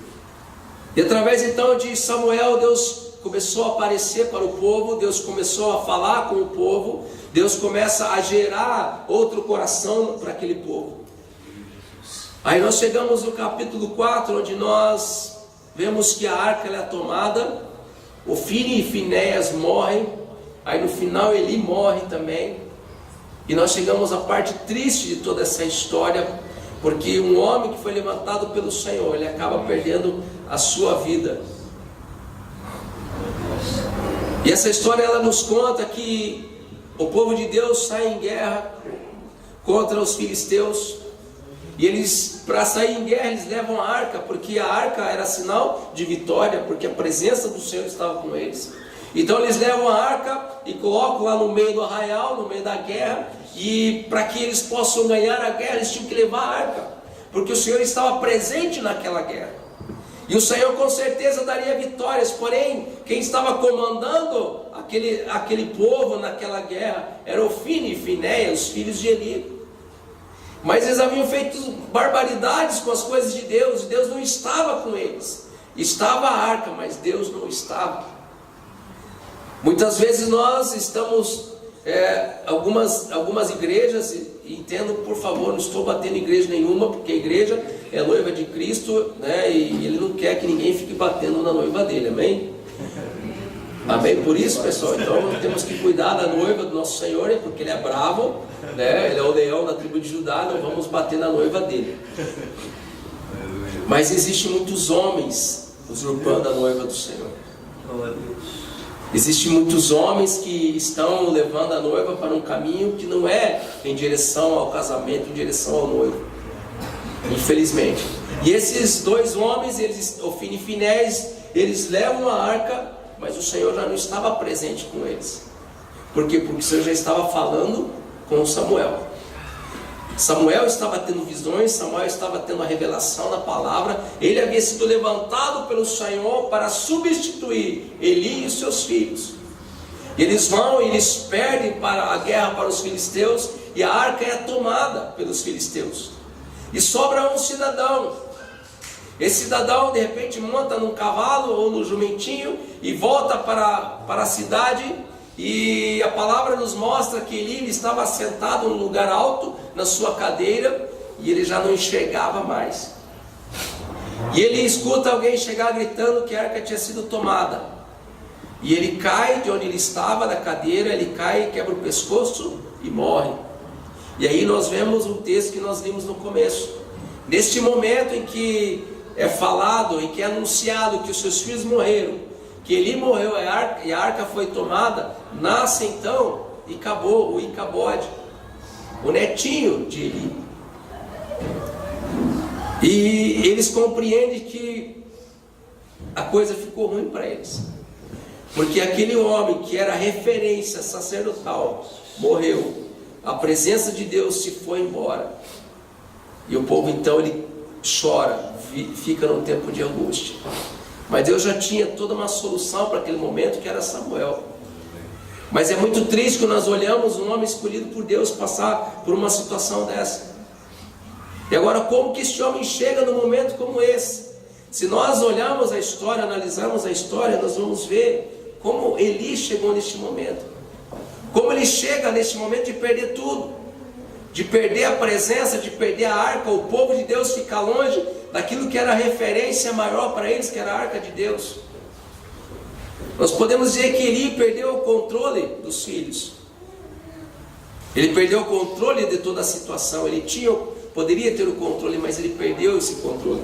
E através então de Samuel, Deus começou a aparecer para o povo, Deus começou a falar com o povo, Deus começa a gerar outro coração para aquele povo. Aí nós chegamos no capítulo 4, onde nós vemos que a arca ela é tomada, Ofni e Finéias morrem. Aí no final Eli morre também. E nós chegamos à parte triste de toda essa história, porque um homem que foi levantado pelo Senhor, ele acaba perdendo a sua vida. E essa história ela nos conta que o povo de Deus sai em guerra contra os filisteus. E eles, para sair em guerra, eles levam a arca, porque a arca era sinal de vitória, porque a presença do Senhor estava com eles. Então eles levam a arca e colocam lá no meio do arraial, no meio da guerra. E para que eles possam ganhar a guerra, eles tinham que levar a arca, porque o Senhor estava presente naquela guerra. E o Senhor com certeza daria vitórias. Porém, quem estava comandando aquele povo naquela guerra era Ofni e Finéias, os filhos de Eli. Mas eles haviam feito barbaridades com as coisas de Deus, e Deus não estava com eles. Estava a arca, mas Deus não estava. Muitas vezes nós estamos, algumas igrejas, e entendo, por favor, não estou batendo em igreja nenhuma, porque a igreja é noiva de Cristo, né, e Ele não quer que ninguém fique batendo na noiva dele, amém? Amém? Por isso, pessoal, então temos que cuidar da noiva do nosso Senhor, porque Ele é bravo, né? Ele é o leão da tribo de Judá, não vamos bater na noiva dele. Mas existem muitos homens usurpando a noiva do Senhor. Existem muitos homens que estão levando a noiva para um caminho que não é em direção ao casamento, em direção ao noivo, infelizmente. E esses dois homens, Ofni e Finéias, eles levam a arca, mas o Senhor já não estava presente com eles. Por quê? Porque o Senhor já estava falando com Samuel. Samuel estava tendo visões, Samuel estava tendo a revelação da palavra. Ele havia sido levantado pelo Senhor para substituir Eli e os seus filhos. Eles vão e eles perdem para a guerra para os filisteus, e a arca é tomada pelos filisteus. E sobra um cidadão. Esse cidadão de repente monta num cavalo ou no jumentinho e volta para a cidade. E a palavra nos mostra que ele estava sentado num lugar alto na sua cadeira e ele já não enxergava mais. E ele escuta alguém chegar gritando que a arca tinha sido tomada. E ele cai de onde ele estava, da cadeira, ele cai, quebra o pescoço e morre. E aí nós vemos um texto que nós limos no começo. Neste momento em que é falado, em que é anunciado que os seus filhos morreram, que Eli morreu e a arca foi tomada, nasce então Icabô, o Icabode, o netinho de Eli. E eles compreendem que a coisa ficou ruim para eles, porque aquele homem que era referência sacerdotal morreu, a presença de Deus se foi embora, e o povo então ele chora, fica num tempo de angústia. Mas Deus já tinha toda uma solução para aquele momento, que era Samuel. Mas é muito triste quando nós olhamos um homem escolhido por Deus passar por uma situação dessa. E agora, como que este homem chega num momento como esse? Se nós olharmos a história, analisarmos a história, nós vamos ver como Eli chegou neste momento. Como ele chega neste momento de perder tudo, de perder a presença, de perder a arca. O povo de Deus fica longe daquilo que era a referência maior para eles, que era a arca de Deus. Nós podemos dizer que Eli perdeu o controle dos filhos. Ele perdeu o controle de toda a situação. Ele poderia ter o controle, mas ele perdeu esse controle.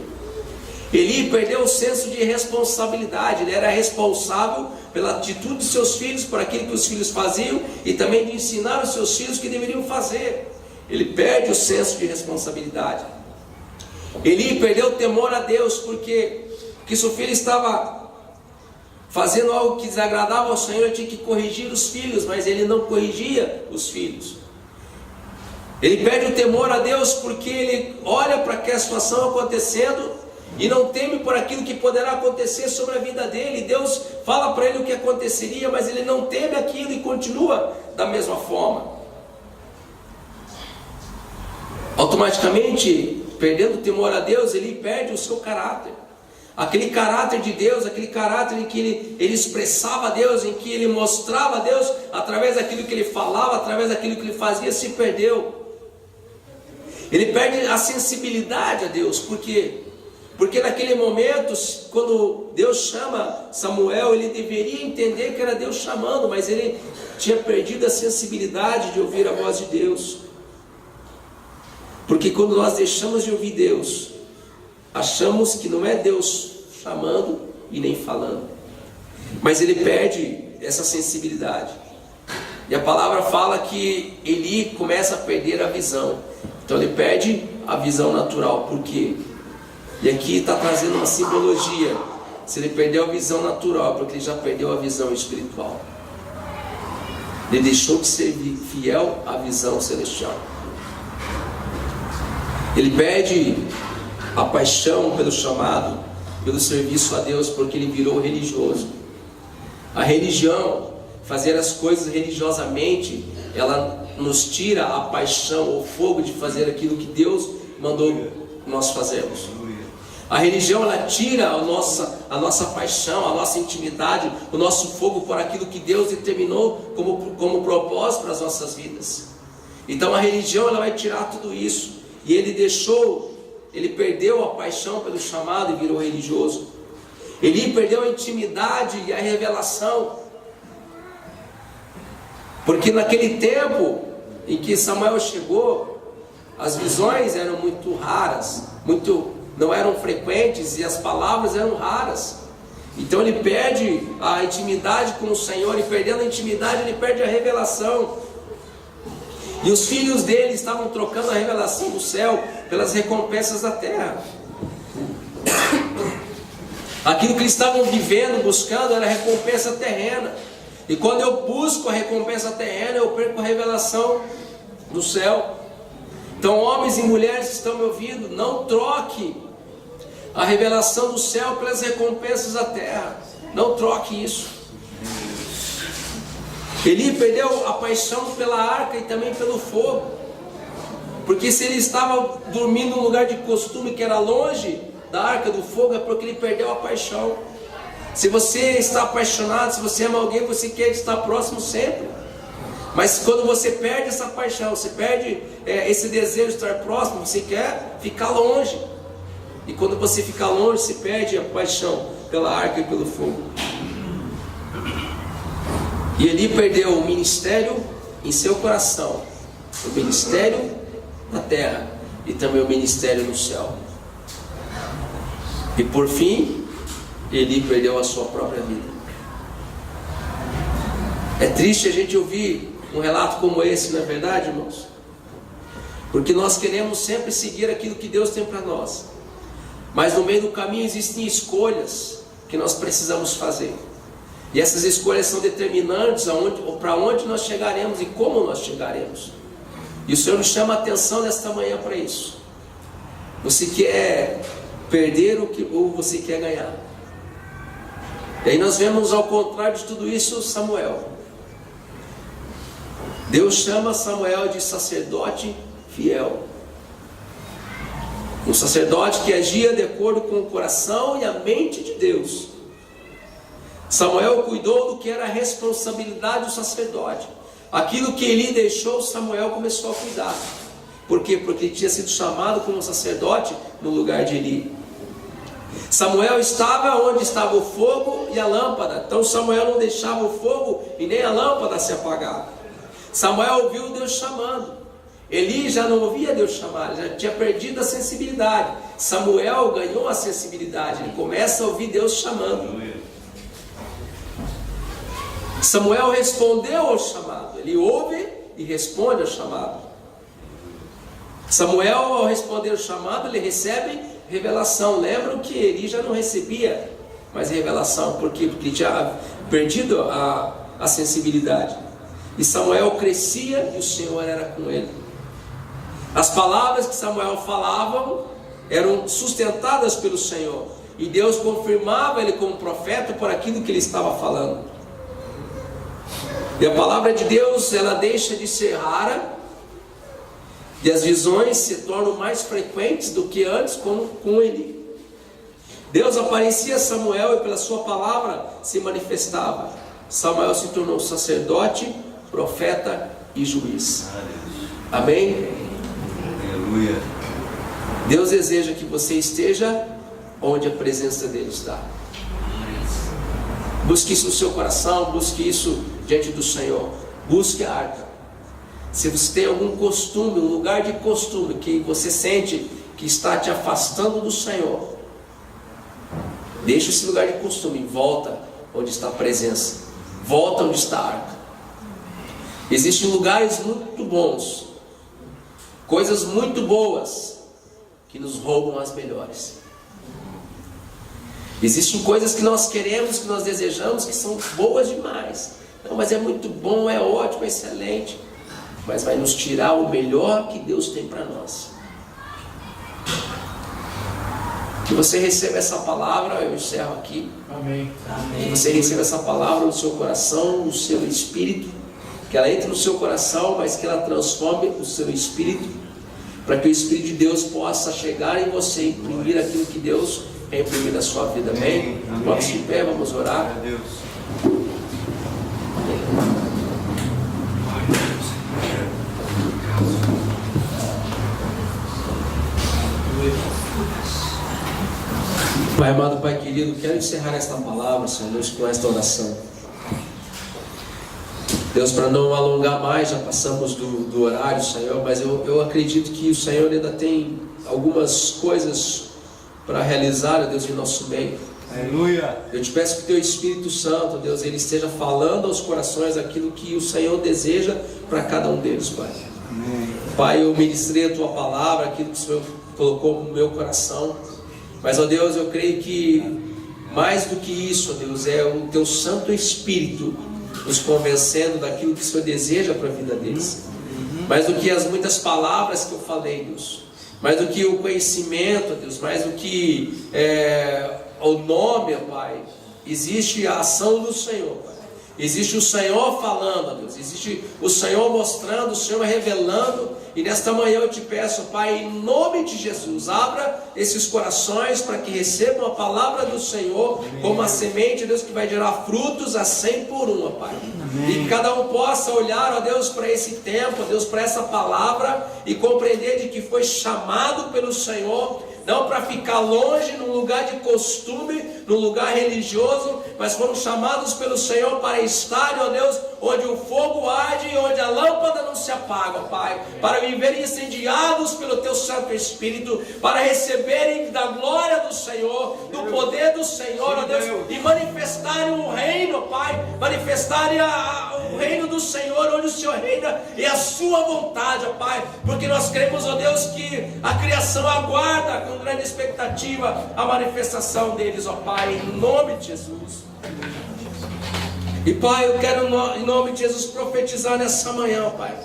Eli perdeu o senso de responsabilidade. Ele era responsável pela atitude de seus filhos, por aquilo que os filhos faziam, e também de ensinar os seus filhos o que deveriam fazer. Ele perde o senso de responsabilidade. Eli perdeu o temor a Deus, porque seu filho estava fazendo algo que desagradava ao Senhor. Ele tinha que corrigir os filhos, mas ele não corrigia os filhos. Ele perde o temor a Deus, porque ele olha para aquela situação acontecendo e não teme por aquilo que poderá acontecer sobre a vida dele. Deus fala para ele o que aconteceria, mas ele não teme aquilo e continua da mesma forma. Automaticamente, perdendo o temor a Deus, ele perde o seu caráter. Aquele caráter de Deus, aquele caráter em que ele expressava Deus, em que ele mostrava Deus através daquilo que ele falava, através daquilo que ele fazia, se perdeu. Ele perde a sensibilidade a Deus. Por quê? Porque naquele momento, quando Deus chama Samuel, ele deveria entender que era Deus chamando, mas ele tinha perdido a sensibilidade de ouvir a voz de Deus. Porque quando nós deixamos de ouvir Deus, achamos que não é Deus chamando e nem falando, mas ele perde essa sensibilidade. E a palavra fala que Eli começa a perder a visão. Então ele perde a visão natural. Por quê? E aqui está trazendo uma simbologia. Se ele perdeu a visão natural, porque ele já perdeu a visão espiritual. Ele deixou de ser fiel à visão celestial. Ele perde a paixão pelo chamado, pelo serviço a Deus, porque ele virou religioso. A religião, fazer as coisas religiosamente, ela nos tira a paixão, o fogo de fazer aquilo que Deus mandou nós fazermos. A religião, ela tira a nossa paixão, a nossa intimidade, o nosso fogo por aquilo que Deus determinou como propósito para as nossas vidas. Então a religião, ela vai tirar tudo isso. E ele perdeu a paixão pelo chamado e virou religioso. Ele perdeu a intimidade e a revelação. Porque naquele tempo em que Samuel chegou, as visões eram muito raras, não eram frequentes, e as palavras eram raras. Então ele perde a intimidade com o Senhor, e perdendo a intimidade, ele perde a revelação. E os filhos dele estavam trocando a revelação do céu pelas recompensas da terra. Aquilo que eles estavam vivendo, buscando, era recompensa terrena. E quando eu busco a recompensa terrena, eu perco a revelação do céu. Então, homens e mulheres que estão me ouvindo, não troque a revelação do céu pelas recompensas da terra. Não troque isso. Eli perdeu a paixão pela arca e também pelo fogo, porque se ele estava dormindo num lugar de costume que era longe da arca do fogo, é porque ele perdeu a paixão. Se você está apaixonado, se você ama alguém, você quer estar próximo sempre. Mas quando você perde essa paixão, você perde esse desejo de estar próximo, você quer ficar longe. E quando você fica longe, você perde a paixão pela arca e pelo fogo. E Eli perdeu o ministério em seu coração, o ministério na terra e também o ministério no céu. E por fim, Eli perdeu a sua própria vida. É triste a gente ouvir um relato como esse, não é verdade, irmãos? Porque nós queremos sempre seguir aquilo que Deus tem para nós, mas no meio do caminho existem escolhas que nós precisamos fazer. E essas escolhas são determinantes para onde nós chegaremos e como nós chegaremos. E o Senhor nos chama a atenção nesta manhã para isso. Você quer perder ou você quer ganhar? E aí nós vemos ao contrário de tudo isso Samuel. Deus chama Samuel de sacerdote fiel. Um sacerdote que agia de acordo com o coração e a mente de Deus. Samuel cuidou do que era a responsabilidade do sacerdote. Aquilo que Eli deixou, Samuel começou a cuidar. Por quê? Porque ele tinha sido chamado como sacerdote no lugar de Eli. Samuel estava onde estava o fogo e a lâmpada. Então Samuel não deixava o fogo e nem a lâmpada se apagar. Samuel ouviu Deus chamando. Eli já não ouvia Deus chamar, já tinha perdido a sensibilidade. Samuel ganhou a sensibilidade, ele começa a ouvir Deus chamando. Samuel respondeu ao chamado. Ele ouve e responde ao chamado. Samuel, ao responder ao chamado, ele recebe revelação. Lembram que Eli já não recebia mais revelação. Por quê? Porque ele tinha perdido a sensibilidade. E Samuel crescia e o Senhor era com ele. As palavras que Samuel falava eram sustentadas pelo Senhor. E Deus confirmava ele como profeta por aquilo que ele estava falando. E a palavra de Deus, ela deixa de ser rara, e as visões se tornam mais frequentes do que antes com Eli. Deus aparecia a Samuel e pela sua palavra se manifestava. Samuel se tornou sacerdote, profeta e juiz. Amém? Aleluia. Deus deseja que você esteja onde a presença dele está. Busque isso no seu coração, busque isso diante do Senhor. Busque a arca. Se você tem algum costume, um lugar de costume que você sente que está te afastando do Senhor, deixa esse lugar de costume e volta onde está a presença. Volta onde está a arca. Existem lugares muito bons, coisas muito boas, que nos roubam as melhores. Existem coisas que nós queremos, que nós desejamos, que são boas demais. Não, mas é muito bom, é ótimo, é excelente. Mas vai nos tirar o melhor que Deus tem para nós. Que você receba essa palavra, eu encerro aqui. Amém. Que você receba essa palavra no seu coração, no seu espírito. Que ela entre no seu coração, mas que ela transforme o seu espírito. Para que o Espírito de Deus possa chegar em você e imprimir aquilo que Deus quer imprimir na sua vida. Amém? Vamos de pé, vamos orar. Pai amado, Pai querido, quero encerrar esta palavra, Senhor Deus, com esta oração. Deus, para não alongar mais, já passamos do horário, Senhor, mas eu acredito que o Senhor ainda tem algumas coisas para realizar, Deus, em nosso meio. Aleluia. Eu te peço que teu Espírito Santo, Deus, ele esteja falando aos corações aquilo que o Senhor deseja para cada um deles, Pai. Amém. Pai, eu ministrei a tua palavra, aquilo que o Senhor colocou no meu coração. Mas, ó Deus, eu creio que mais do que isso, ó Deus, é o teu Santo Espírito nos convencendo daquilo que o Senhor deseja para a vida deles. mais do que as muitas palavras que eu falei, Deus, mais do que o conhecimento, Deus, mais do que o nome, Pai, existe a ação do Senhor, Pai. Existe o Senhor falando, Deus, existe o Senhor mostrando, o Senhor revelando. E nesta manhã eu te peço, Pai, em nome de Jesus, abra esses corações para que recebam a palavra do Senhor como a semente, Deus, que vai gerar frutos a 100 por uma, Pai. Amém. E que cada um possa olhar, ó Deus, para esse tempo, ó Deus, para essa palavra e compreender de que foi chamado pelo Senhor, não para ficar longe, num lugar de costume, num lugar religioso, mas foram chamados pelo Senhor para estar, ó Deus, onde o fogo arde e onde a lâmpada não se apaga, Pai, para viverem incendiados pelo Teu Santo Espírito, para receberem da glória do Senhor, do poder do Senhor, ó Deus, e manifestarem o reino, Pai, manifestarem o reino do Senhor, onde o Senhor reina, e a Sua vontade, ó Pai, porque nós cremos, ó Deus, que a criação aguarda com grande expectativa a manifestação deles, ó Pai, em nome de Jesus. E Pai, eu quero em nome de Jesus profetizar nessa manhã, Pai,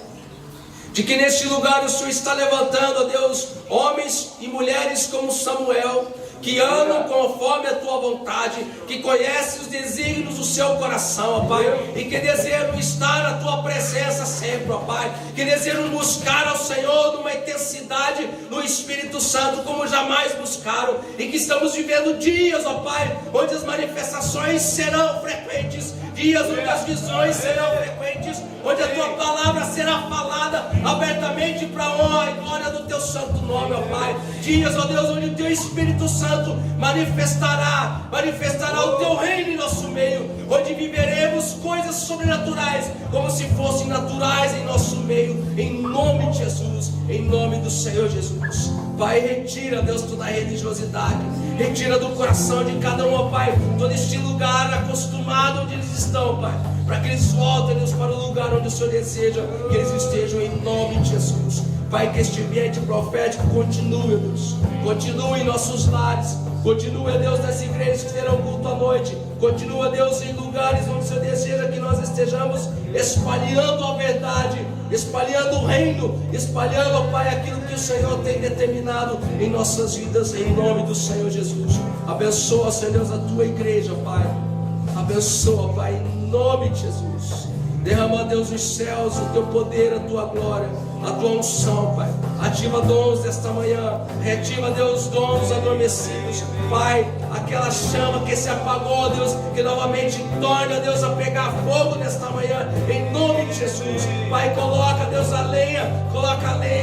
de que neste lugar o Senhor está levantando, ó Deus, homens e mulheres como Samuel, que andam conforme a Tua vontade, que conhecem os desígnios do seu coração, ó Pai, e que desejam estar na Tua presença sempre, ó Pai, que desejam buscar ao Senhor numa intensidade no Espírito Santo como jamais buscaram, e que estamos vivendo dias, ó Pai, onde as manifestações serão frequentes, dias onde as visões serão frequentes, onde a Tua palavra será falada abertamente para a honra e glória do Teu santo nome, ó Pai. Dias, ó Deus, onde o Teu Espírito Santo manifestará o Teu reino em nosso meio, onde viveremos coisas sobrenaturais como se fossem naturais em nosso meio, em nome de Jesus, em nome do Senhor Jesus. Pai, retira, Deus, toda a religiosidade, retira do coração de cada um, ó Pai, todo este lugar acostumado onde eles estão, Pai, para que eles voltem, Deus, para o lugar onde o Senhor deseja que eles estejam, em nome de Jesus. Pai, que este ambiente profético continue, Deus, continue em nossos lares, continue, Deus, nas igrejas que terão culto à noite, continua, Deus, em lugares onde o Senhor deseja que nós estejamos espalhando a verdade, espalhando o reino, espalhando, ó Pai, aquilo que o Senhor tem determinado em nossas vidas, em nome do Senhor Jesus. Abençoa, Senhor Deus, a Tua igreja, Pai, abençoa, Pai, em nome de Jesus. Derrama, Deus, os céus, o Teu poder, a Tua glória, a Tua unção, Pai. Ativa dons desta manhã, reativa, Deus, dons adormecidos, Pai, aquela chama que se apagou, Deus, que novamente torna, Deus, a pegar fogo nesta manhã, em nome de Jesus. Pai, coloca, Deus, a lenha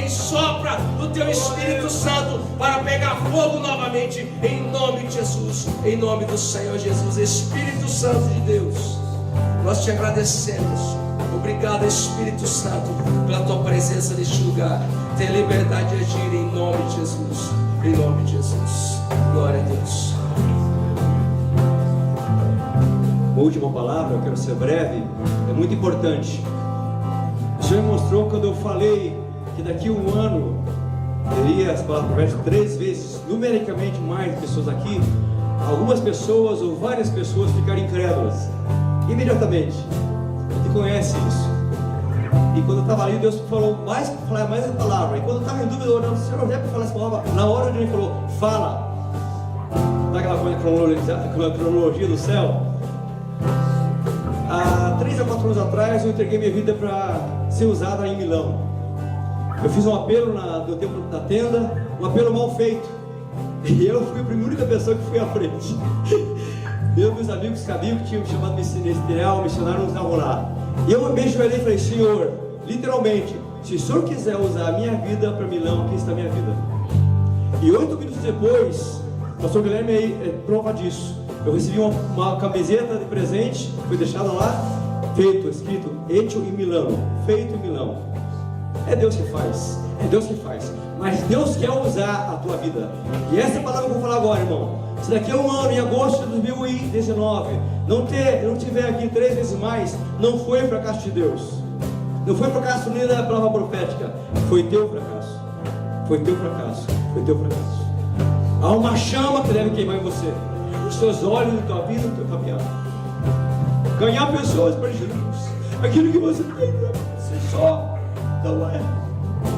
e sopra no Teu Espírito Santo para pegar fogo novamente, em nome de Jesus, em nome do Senhor Jesus. Espírito Santo de Deus, nós te agradecemos. Obrigado, Espírito Santo, pela Tua presença neste lugar. Tem liberdade de agir em nome de Jesus. Em nome de Jesus. Glória a Deus. A última palavra, eu quero ser breve, é muito importante. O Senhor mostrou quando eu falei que daqui a um ano teria as palavras proféticas 3 vezes, numericamente mais pessoas aqui. Algumas pessoas ou várias pessoas ficaram incrédulas imediatamente. Você conhece isso. E quando eu estava ali, Deus falou mais a palavra. E quando eu estava em dúvida, orando, Senhor, não é para falar essa palavra. Na hora onde Ele falou, fala. Daquela coisa cronologia do céu. Há 3 a 4 anos atrás, eu entreguei minha vida para ser usada em Milão. Eu fiz um apelo no tempo da tenda, um apelo mal feito. E eu fui a única pessoa que fui à frente. Meus amigos sabiam que tinham me chamado ministerial, missionário, não estavam lá. E eu me ajoelhei e falei, Senhor, literalmente, se o Senhor quiser usar a minha vida para Milão, aqui está a minha vida. E 8 minutos depois, o pastor Guilherme é prova disso. Eu recebi uma camiseta de presente, foi deixada lá, feito, escrito, Etio em Milano, feito em Milão. É Deus que faz, é Deus que faz. Mas Deus quer usar a tua vida. E essa é a palavra que eu vou falar agora, irmão. Se daqui a um ano, em agosto de 2019, não tiver aqui 3 vezes mais, não foi fracasso de Deus. Não foi fracasso nem da palavra profética. Foi teu fracasso. Foi teu fracasso. Foi teu fracasso. Há uma chama que deve queimar em você. Os teus olhos, na tua vida, no teu caminhar. Ganhar pessoas para Jesus. Aquilo que você tem, você só Não é.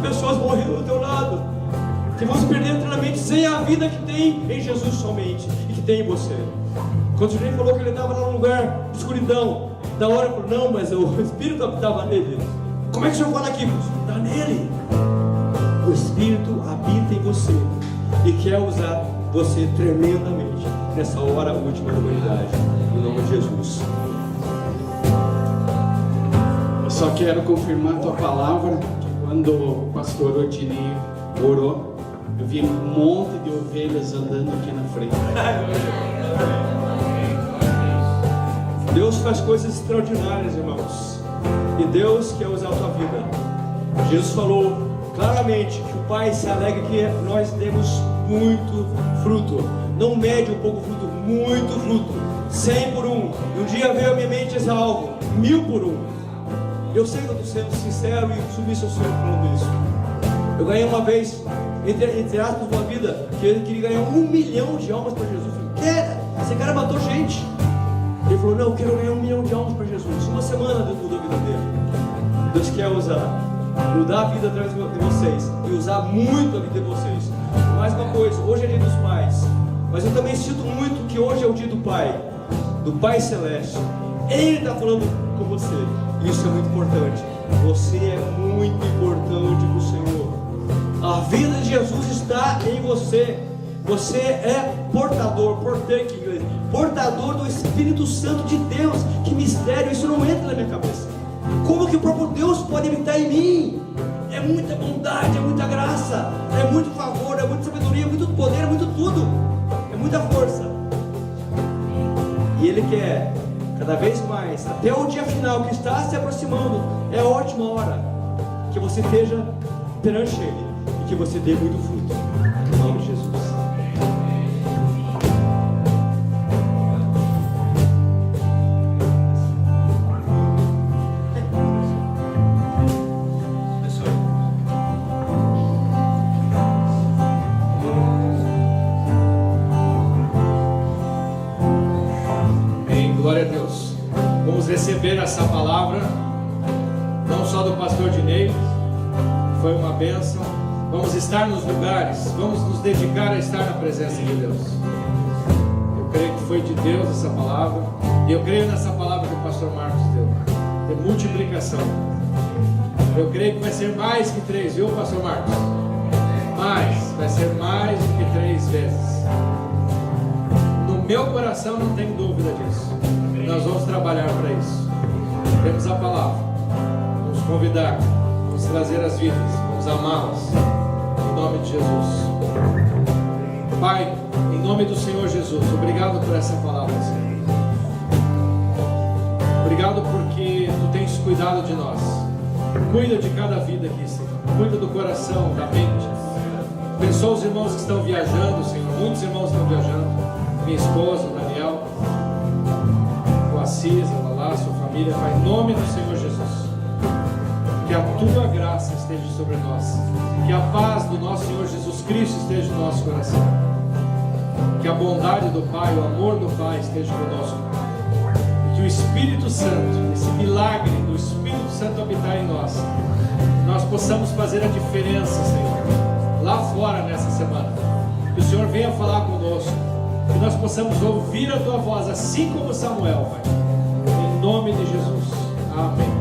Pessoas morrendo do teu lado, que vão se perder eternamente sem a vida que tem em Jesus somente e que tem em você. Quando o Juninho falou que ele estava lá num lugar de escuridão, da hora eu falei, não, mas o Espírito habitava nele. Como é que o Senhor fala aqui? Está nele. O Espírito habita em você e quer usar você tremendamente nessa hora última da humanidade, em nome de Jesus. Eu só quero confirmar a tua palavra, que quando o pastor Odinei orou, eu vi um monte de ovelhas andando aqui na frente. Deus faz coisas extraordinárias, irmãos, e Deus quer usar a tua vida. Jesus falou claramente que o Pai se alegra que nós demos muito fruto, não médio ou pouco fruto, muito fruto, 100 por 1. E um dia veio à minha mente esse alvo, 1000 por 1. Eu sei que eu estou sendo sincero e submisso ao Senhor falando isso. Eu ganhei uma vez, entre aspas, uma vida que ele queria ganhar 1 milhão de almas para Jesus. Eu falei, esse cara matou gente. Ele falou, não, eu quero ganhar 1 milhão de almas para Jesus. Uma semana Deus mudou a vida dele. Deus quer mudar a vida através de vocês e usar muito a vida de vocês. Mais uma coisa, hoje é dia dos pais, mas eu também sinto muito que hoje é o dia do Pai Celeste. Ele está falando com você. Isso é muito importante. Você é muito importante para o Senhor. A vida de Jesus está em você. Você é portador do Espírito Santo de Deus. Que mistério, isso não entra na minha cabeça. Como que o próprio Deus pode habitar em mim? É muita bondade, é muita graça, é muito favor, é muita sabedoria, é muito poder, é muito tudo, é muita força. E Ele quer cada vez mais, até o dia final que está se aproximando, é a ótima hora que você esteja perante Ele e que você dê muito fruto, em nome de Jesus. Glória a Deus. Vamos receber essa palavra, não só do pastor Odinei, foi uma bênção. Vamos estar nos lugares, vamos nos dedicar a estar na presença de Deus. Eu creio que foi de Deus essa palavra, e eu creio nessa palavra que o pastor Marcos deu, de multiplicação. Eu creio que vai ser mais que 3, viu, pastor Marcos? Vai ser mais do que 3 vezes. No meu coração não tem dúvida disso. Nós vamos trabalhar para isso. Temos a palavra, vamos convidar, vamos trazer as vidas, vamos amá-las, em nome de Jesus. Pai, em nome do Senhor Jesus, obrigado por essa palavra, Senhor. Obrigado porque Tu tens cuidado de nós. Cuida de cada vida aqui, Senhor. Cuida do coração, da mente. Abençoa os irmãos que estão viajando, Senhor. Muitos irmãos estão viajando. Minha esposa, o Daniel, o Assis, a Lala, sua família. Pai, em nome do Senhor Jesus, que a Tua graça esteja sobre nós. Que a paz do nosso Senhor Jesus Cristo esteja no nosso coração. Que a bondade do Pai, o amor do Pai esteja conosco. E que o Espírito Santo, esse milagre do Espírito Santo habitar em nós, que nós possamos fazer a diferença, Senhor, lá fora nessa semana. Que o Senhor venha falar conosco, que nós possamos ouvir a Tua voz, assim como Samuel, Pai. Em nome de Jesus. Amém.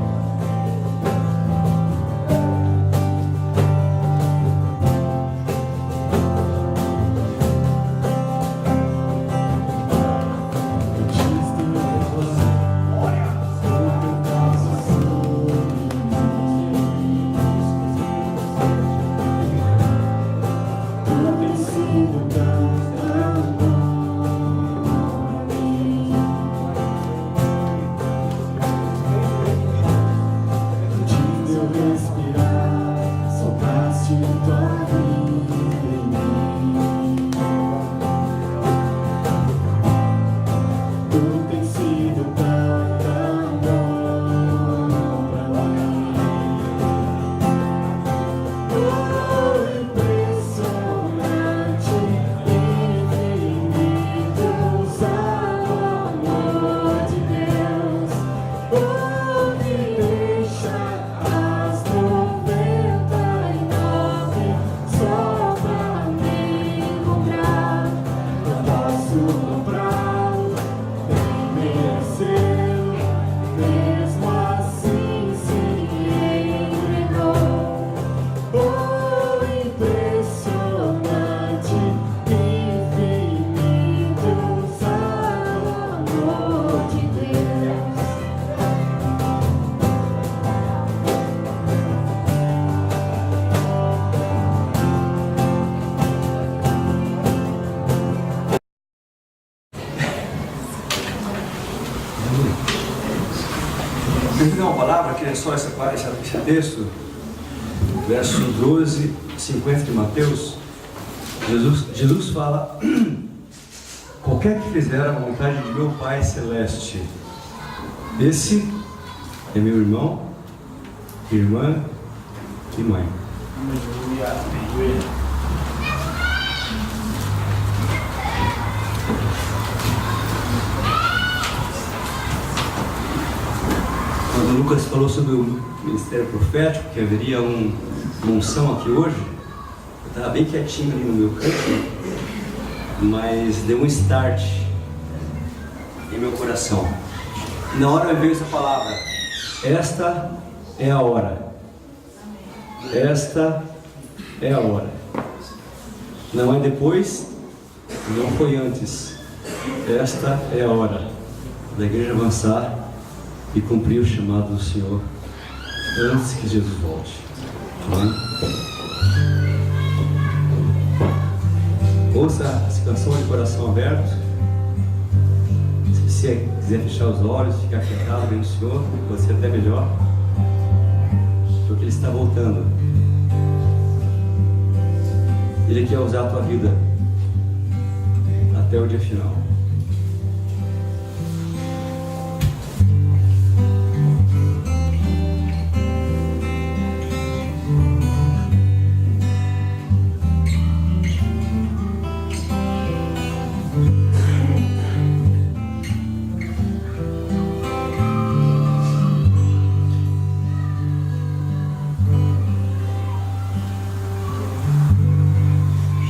Eu tenho uma palavra que é só esse texto, verso 12, 50 de Mateus. Jesus fala: qualquer que fizer a vontade de meu Pai Celeste, esse é meu irmão, irmã e mãe. Quando Lucas falou sobre o ministério profético, que haveria uma unção aqui hoje, eu estava bem quietinho ali no meu canto, mas deu um start em meu coração. Na hora me veio essa palavra: esta é a hora. Esta é a hora. Não é depois, não foi antes. Esta é a hora da igreja avançar e cumprir o chamado do Senhor antes que Jesus volte. Amém? Ouça essa canção de coração aberto. Se você quiser fechar os olhos, ficar quietado bem no Senhor, vai ser até melhor, porque Ele está voltando. Ele quer usar a tua vida até o dia final.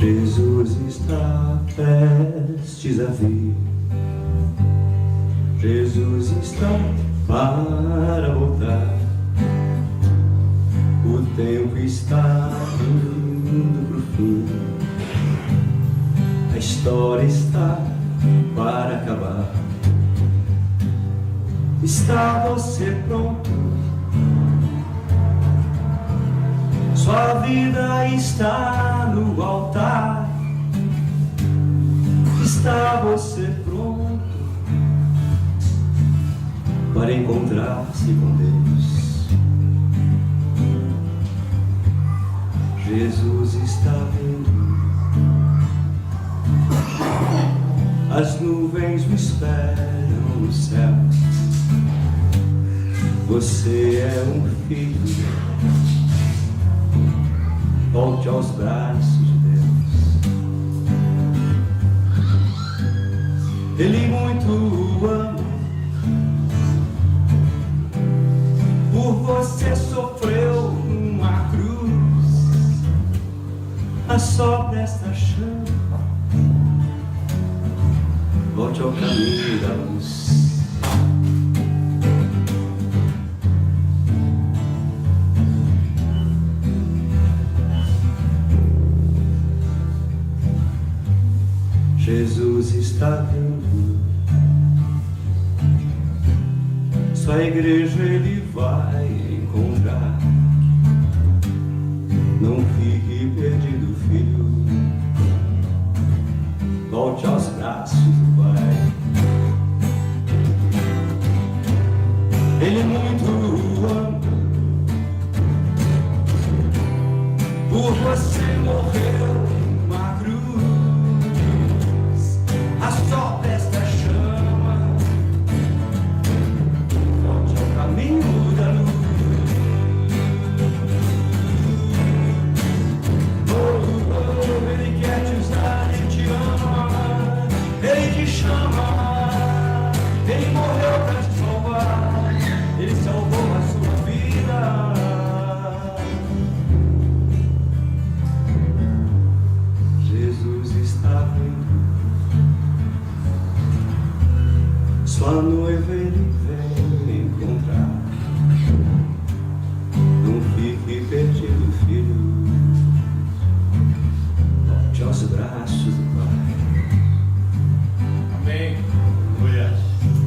Jesus está prestes a vir. Jesus está para voltar. O tempo está indo pro fim. A história está para acabar. Está você pronto? Sua vida está no altar. Está você pronto para encontrar-se com Deus? Jesus está vindo. As nuvens me esperam no céu. Você é um filho. Volte aos braços de Deus. Ele muito ama. Por você sofreu uma cruz. Assopra esta chama. Volte ao caminho da luz. Jesus está vindo. Sua igreja Ele vai encontrar. Não fique perdido, filho. Volte aos braços do Pai. Ele muito ama. Por você morreu uma cruz. Assopra esta chama. Volte ao caminho da luz. Ele quer te usar, Ele te ama. Ele te chama. Ele morreu para te salvar. Ele salvou a sua vida. Jesus está vindo. Sua noiva Ele vem encontrar. Não fique perdido, filho. Volte aos braços do Pai. Amém.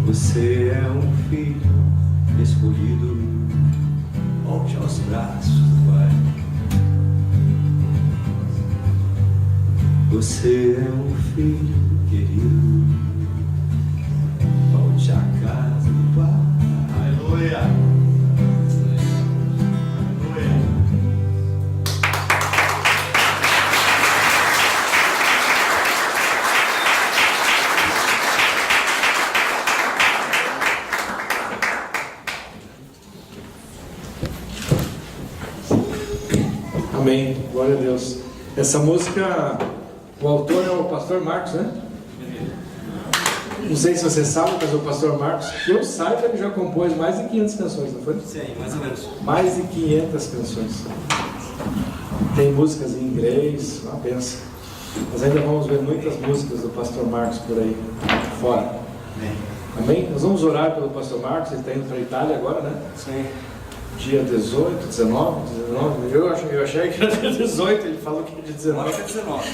Você é um filho escolhido. Volte aos braços do Pai. Você é um filho querido. Volte à casa do Pai. Aleluia. Amém. Glória a Deus. Essa música, o autor é o pastor Marcos, né? Não sei se você sabe, mas o pastor Marcos, que eu saiba, ele já compôs mais de 500 canções, não foi? Sim, mais ou menos. Mais de 500 canções. Tem músicas em inglês, uma benção. Mas ainda vamos ver muitas músicas do pastor Marcos por aí, fora. Amém? Nós vamos orar pelo pastor Marcos, ele está indo para a Itália agora, né? Sim. Dia 18, 19. Eu achei que era dia 18, ele falou que era dia 19. Agora é 19.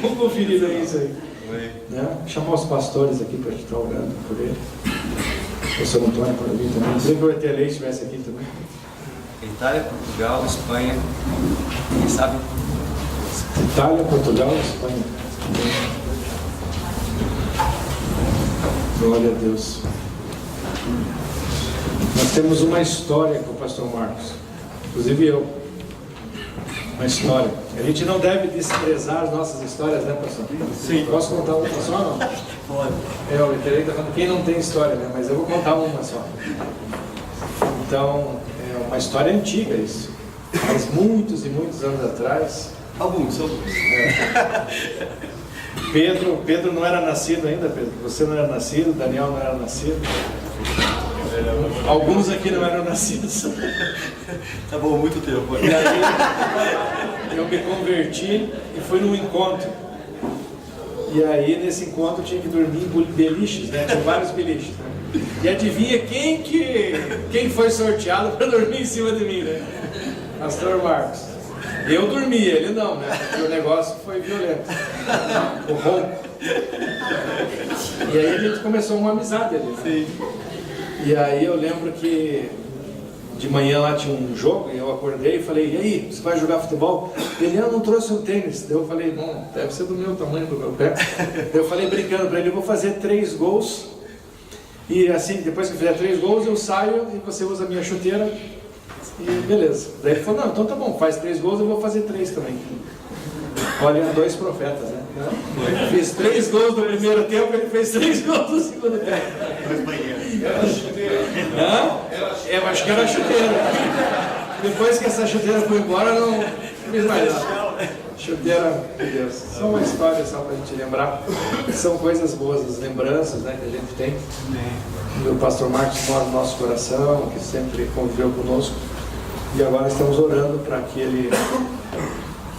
Vamos conferir bem isso aí. Oi. Né? Chamar os pastores aqui para a gente estar orando por ele. O senhor Antônio para mim também. Não sei que o ETLE estivesse aqui também. Itália, Portugal, Espanha. Quem sabe? Itália, Portugal, Espanha. Glória a Deus. Nós temos uma história com o pastor Marcos. Inclusive eu. Uma história. A gente não deve desprezar as nossas histórias, né, pastor? Sim. Posso contar uma só ou não? Pode. O Iterei está falando quem não tem história, né? Mas eu vou contar uma só. Então, é uma história antiga isso. Faz muitos e muitos anos atrás. Alguns. Pedro não era nascido ainda, Pedro. Você não era nascido, Daniel não era nascido. Alguns aqui não eram nascidos. Tá bom, muito tempo. E aí eu me converti e fui num encontro. E aí nesse encontro eu tinha que dormir em beliches, né? Tinha vários beliches, né? E adivinha quem foi sorteado para dormir em cima de mim, né? Pastor Marcos. Eu dormi, ele não, né? Porque o negócio foi violento. O ronco. E aí a gente começou uma amizade ali, né? Sim. E aí eu lembro que de manhã lá tinha um jogo e eu acordei e falei, e aí, você vai jogar futebol? Ele, eu não trouxe um tênis. Daí eu falei, não, deve ser do meu tamanho, do meu pé. Daí eu falei brincando para ele, eu vou fazer 3 gols e assim, depois que eu fizer 3 gols eu saio e você usa a minha chuteira e beleza. Daí ele falou, não, então tá bom, faz 3 gols, eu vou fazer 3 também. Olha, 2 profetas, né? Fiz 3 gols no primeiro tempo, ele fez 3 gols no segundo tempo. Eu acho que era a chuteira. Depois que essa chuteira foi embora, eu não fiz mais nada. Chuteira de Deus. Só uma história só para a gente lembrar. São coisas boas, as lembranças, né, que a gente tem. O pastor Marcos mora no nosso coração, que sempre conviveu conosco. E agora estamos orando para que ele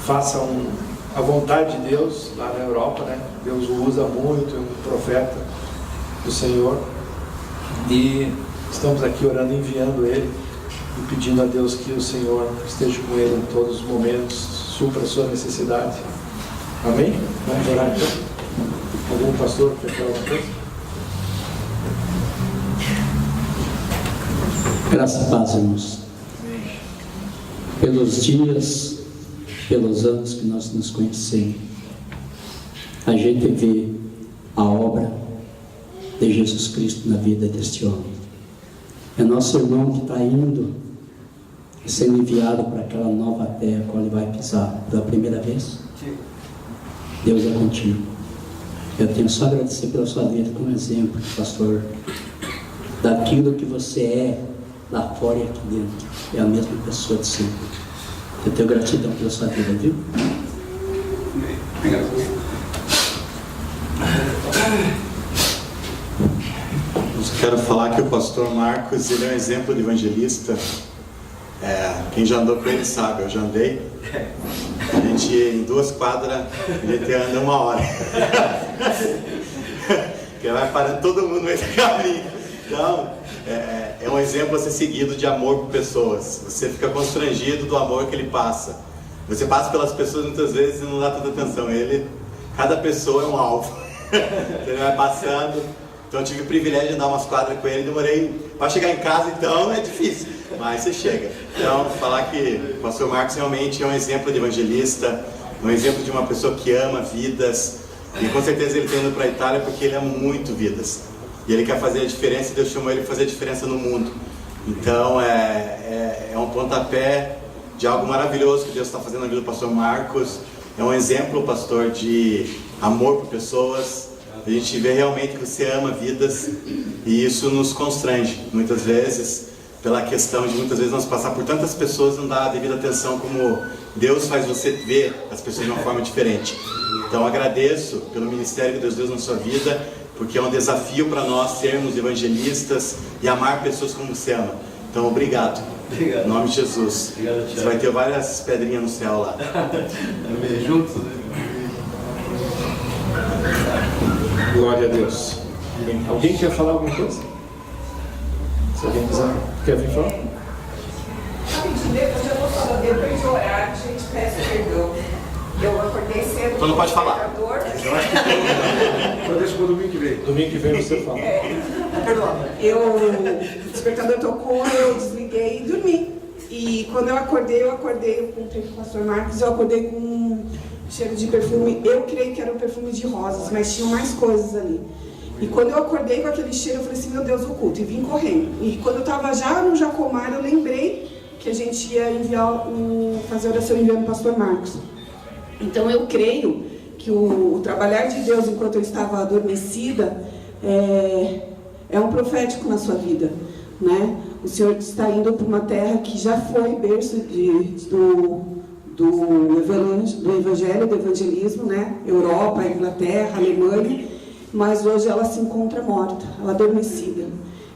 faça a vontade de Deus lá na Europa, né? Deus o usa muito, é um profeta do Senhor. E estamos aqui orando, enviando ele e pedindo a Deus que o Senhor esteja com ele em todos os momentos, supra a sua necessidade. Amém? Vamos orar então. Algum pastor quer falar alguma coisa? Graças a Deus, irmãos. Pelos dias, pelos anos que nós nos conhecemos, a gente vê a obra de Jesus Cristo na vida deste homem. É nosso irmão que está indo, sendo enviado para aquela nova terra qual ele vai pisar pela primeira vez. Deus é contigo. Eu tenho só a agradecer pela sua vida como exemplo, pastor, daquilo que você é lá fora e aqui dentro. É a mesma pessoa de sempre. Eu tenho gratidão pela sua vida, viu? Obrigado. Eu quero falar que o pastor Marcos, ele é um exemplo de evangelista. Quem já andou com ele sabe, eu já andei. A gente em 2 quadras, a gente anda 1 hora. Porque vai parando todo mundo no meio do caminho. Então, é um exemplo a ser seguido de amor por pessoas. Você fica constrangido do amor que ele passa. Você passa pelas pessoas muitas vezes e não dá tanta atenção. Cada pessoa é um alvo. Ele vai passando. Então eu tive o privilégio de andar umas quadras com ele, demorei para chegar em casa, então é difícil, mas você chega. Então, falar que o pastor Marcos realmente é um exemplo de evangelista, um exemplo de uma pessoa que ama vidas, e com certeza ele está indo para a Itália porque ele ama muito vidas, e ele quer fazer a diferença, e Deus chamou ele para fazer a diferença no mundo. Então é um pontapé de algo maravilhoso que Deus está fazendo na vida do pastor Marcos. É um exemplo, pastor, de amor por pessoas. A gente vê realmente que você ama vidas e isso nos constrange. Muitas vezes pela questão de muitas vezes nós passar por tantas pessoas e não dar a devida atenção como Deus faz você ver as pessoas de uma forma diferente. Então agradeço pelo ministério que Deus deu na sua vida, porque é um desafio para nós sermos evangelistas e amar pessoas como você ama. Então obrigado. Obrigado. Em nome de Jesus. Obrigado, você vai ter várias pedrinhas no céu lá. Amém. Juntos, né? Glória a Deus. Alguém quer falar alguma coisa? Se alguém quer vir falar? Depois eu vou falar, depois de orar, a gente peça perdão. Eu acordei cedo. Então não pode falar. Deixa para domingo que vem. Domingo que vem você fala. O despertador tocou, eu desliguei e dormi. E quando eu acordei com o pastor Marcos, eu acordei com um cheiro de perfume. Eu creio que era um perfume de rosas, mas tinham mais coisas ali. E quando eu acordei com aquele cheiro, eu falei assim, meu Deus, o culto, e vim correndo. E quando eu estava já no Jacomar, eu lembrei que a gente ia fazer oração enviando o pastor Marcos. Então eu creio que o trabalhar de Deus enquanto eu estava adormecida é um profético na sua vida, né? O Senhor está indo para uma terra que já foi berço do evangelho, do evangelismo, né? Europa, Inglaterra, Alemanha, mas hoje ela se encontra morta, ela adormecida.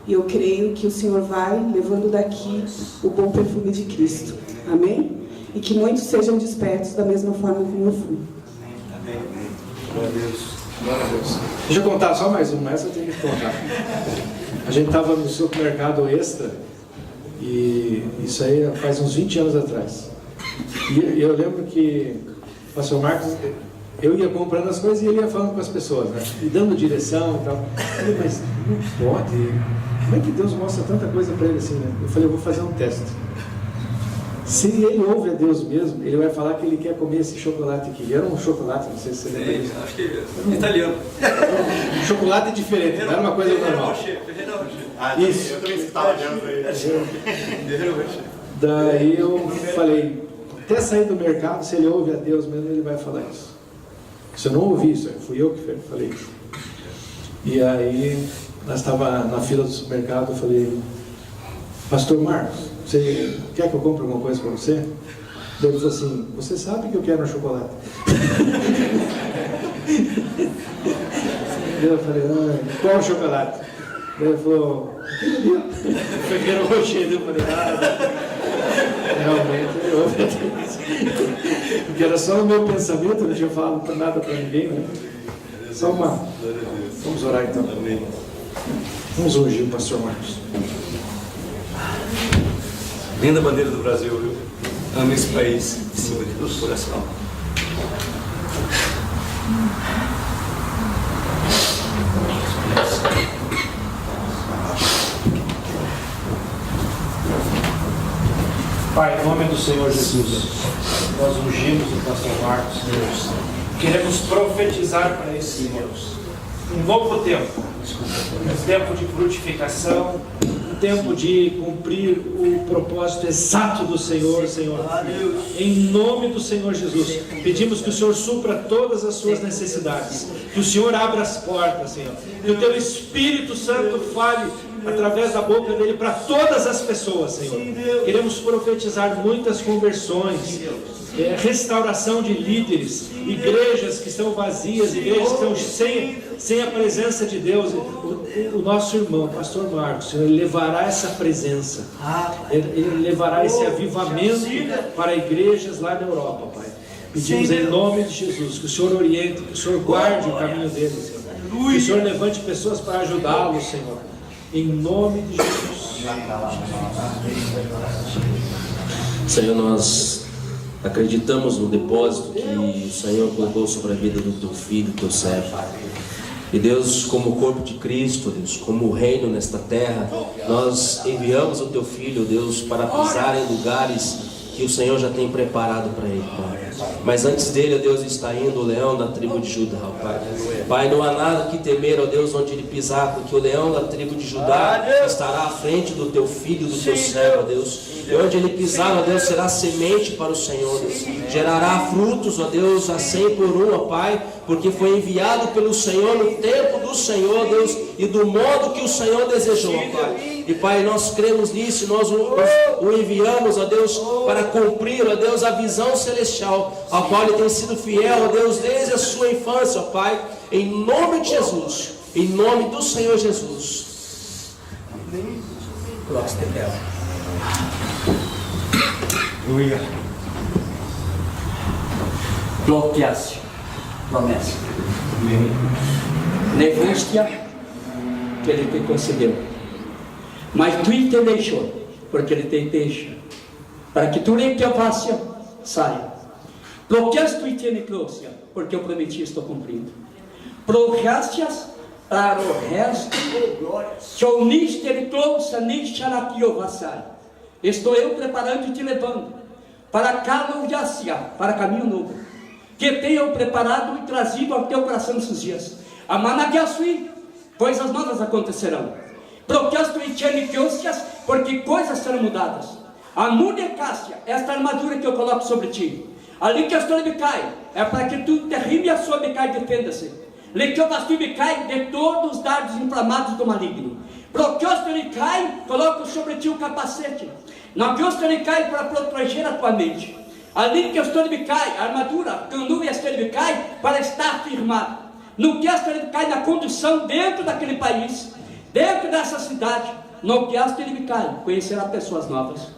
E eu creio que o Senhor vai levando daqui o bom perfume de Cristo. Amém? E que muitos sejam despertos da mesma forma como eu fui. Amém. Glória a Deus. Glória a Deus. Deixa eu contar só mais uma, essa eu tenho que contar. A gente estava no supermercado Extra, e isso aí faz uns 20 anos atrás. E eu lembro que o pastor Marcos, eu ia comprando as coisas e ele ia falando com as pessoas, né? E dando direção e tal. Eu falei, mas não pode? Como é que Deus mostra tanta coisa para ele assim, né? Eu falei, eu vou fazer um teste. Se ele ouve a Deus mesmo, ele vai falar que ele quer comer esse chocolate aqui. Era um chocolate, não sei se você lembra disso. Acho que é italiano. Um chocolate diferente, não era uma coisa normal. Isso. Eu também escutava Deus aí. Daí eu falei, até sair do mercado, se ele ouve a Deus mesmo, ele vai falar isso. Se eu não ouvi isso, fui eu que falei isso. E aí, nós estávamos na fila do supermercado, eu falei, pastor Marcos, você quer que eu compre alguma coisa para você? Daí ele falou assim, você sabe que eu quero um chocolate. Eu falei, qual o chocolate? Daí ele falou, aquele era o Rocher. Eu falei, realmente, porque era só no meu pensamento, não tinha falado nada para ninguém, né? Só uma. Vamos orar então. Vamos ungir o pastor Marcos. Linda bandeira do Brasil, viu? Amo esse país, em cima do coração. Pai, em nome do Senhor Jesus, nós ungimos o pastor Marcos, Deus. Queremos profetizar para esse Deus. Um novo tempo, um tempo de frutificação, um tempo de cumprir o propósito exato do Senhor, Senhor. Em nome do Senhor Jesus, pedimos que o Senhor supra todas as suas necessidades, que o Senhor abra as portas, Senhor, que o Teu Espírito Santo fale através da boca dele para todas as pessoas, Senhor. Queremos profetizar muitas conversões, restauração de líderes, igrejas que estão vazias, igrejas que estão sem a presença de Deus. O nosso irmão, pastor Marcos, Senhor, ele levará essa presença, ele levará esse avivamento para igrejas lá na Europa, Pai. Pedimos em nome de Jesus que o Senhor oriente, que o Senhor guarde o caminho dele, Senhor. Que o Senhor levante pessoas para ajudá-lo, Senhor. Em nome de Jesus. Senhor, nós acreditamos no depósito que o Senhor colocou sobre a vida do Teu Filho, do Teu servo. E Deus, como corpo de Cristo, Deus, como reino nesta terra, nós enviamos o Teu Filho, Deus, para pisar em lugares que o Senhor já tem preparado para ele, Pai. Mas antes dele, ó Deus, está indo o leão da tribo de Judá, ó Pai. Pai, não há nada que temer, ó Deus, onde ele pisar, porque o leão da tribo de Judá estará à frente do Teu Filho, do Teu servo, ó Deus. E onde ele pisar, ó Deus, será semente para o Senhor, Deus. Gerará frutos, ó Deus, a 100 por 1, ó Pai, porque foi enviado pelo Senhor no tempo do Senhor, Deus, e do modo que o Senhor desejou, Pai. E Pai, nós cremos nisso, nós o enviamos, ó Deus, para cumprir, ó Deus, a visão celestial, ao qual Ele tem sido fiel, ó Deus, desde a sua infância, ó Pai, em nome de Jesus, em nome do Senhor Jesus. Coloque-se de pé. Aleluia. Bloqueasse. Promessa. Negócia que Ele te concedeu. Mas tu te deixou, porque Ele te deixa. Para que tu nem que eu faça, saia. Bloqueasse tu te negócia, porque eu prometi, estou cumprindo. Bloqueasse para o resto. Que o nisto Ele trouxe, nisto aqui eu vassai. Estou eu preparando e te levando para Calujácia, para caminho novo, que tenho preparado e trazido ao teu coração nesses dias. A Managuiaçui, coisas novas acontecerão. Protesto e tcheniquiosias, porque coisas serão mudadas. A Munecácia, esta armadura que eu coloco sobre ti. Ali que a história me cai, é para que tu derrime a sua me cai e defenda-se. Ali que o bastão me cai de todos os dardos inflamados do maligno. Protesto ele cai, coloco sobre ti o capacete. Na que ele cai para proteger a tua mente. Ali que ele cai, a armadura, canu e ele cai para estar firmado. No que ele cai na condução dentro daquele país, dentro dessa cidade. No que ele cai, conhecerá pessoas novas,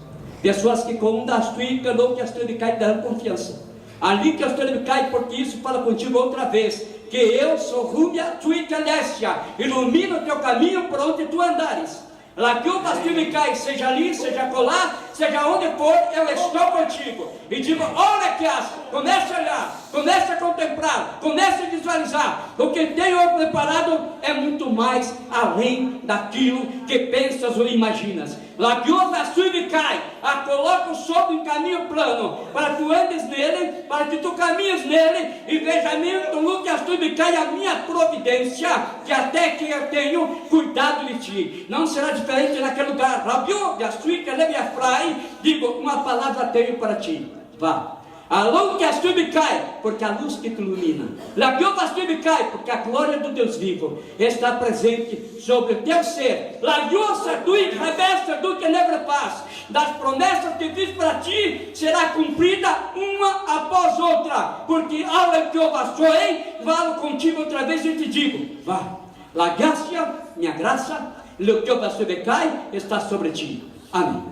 pessoas que com das tuicas, no que ele cai, darão confiança. Ali que ele cai, porque isso fala contigo outra vez, que eu sou Rúbia, tuica, Lécia, ilumina o teu caminho por onde tu andares. Lá que o pastor me cai, seja ali, seja colar, seja onde for, eu estou contigo. E digo, olha que comece a olhar, comece a contemplar, comece a visualizar. O que tenho preparado é muito mais além daquilo que pensas ou imaginas. Lá que o pastor me cai, a coloco sobre um caminho plano, para tu andes nele, para que tu caminhes nele, e veja mesmo no que tu me cai a minha providência, que até que eu tenho cuidado de ti. Não será diferente naquele lugar. Rabiu, de Astuí, que leve a frai, digo, uma palavra tenho para ti. Vá. A luz que a me cai, porque a luz que te ilumina. Lá que o pastor me cai, porque a glória do Deus vivo está presente sobre o teu ser. Lá que o satui, revesta do que never paz. Das promessas que fiz para ti, será cumprida uma após outra. Porque ao que eu vassoei, falo contigo outra vez e te digo, vá. La graça, minha graça, o que o pastor me cai, está sobre ti. Amém.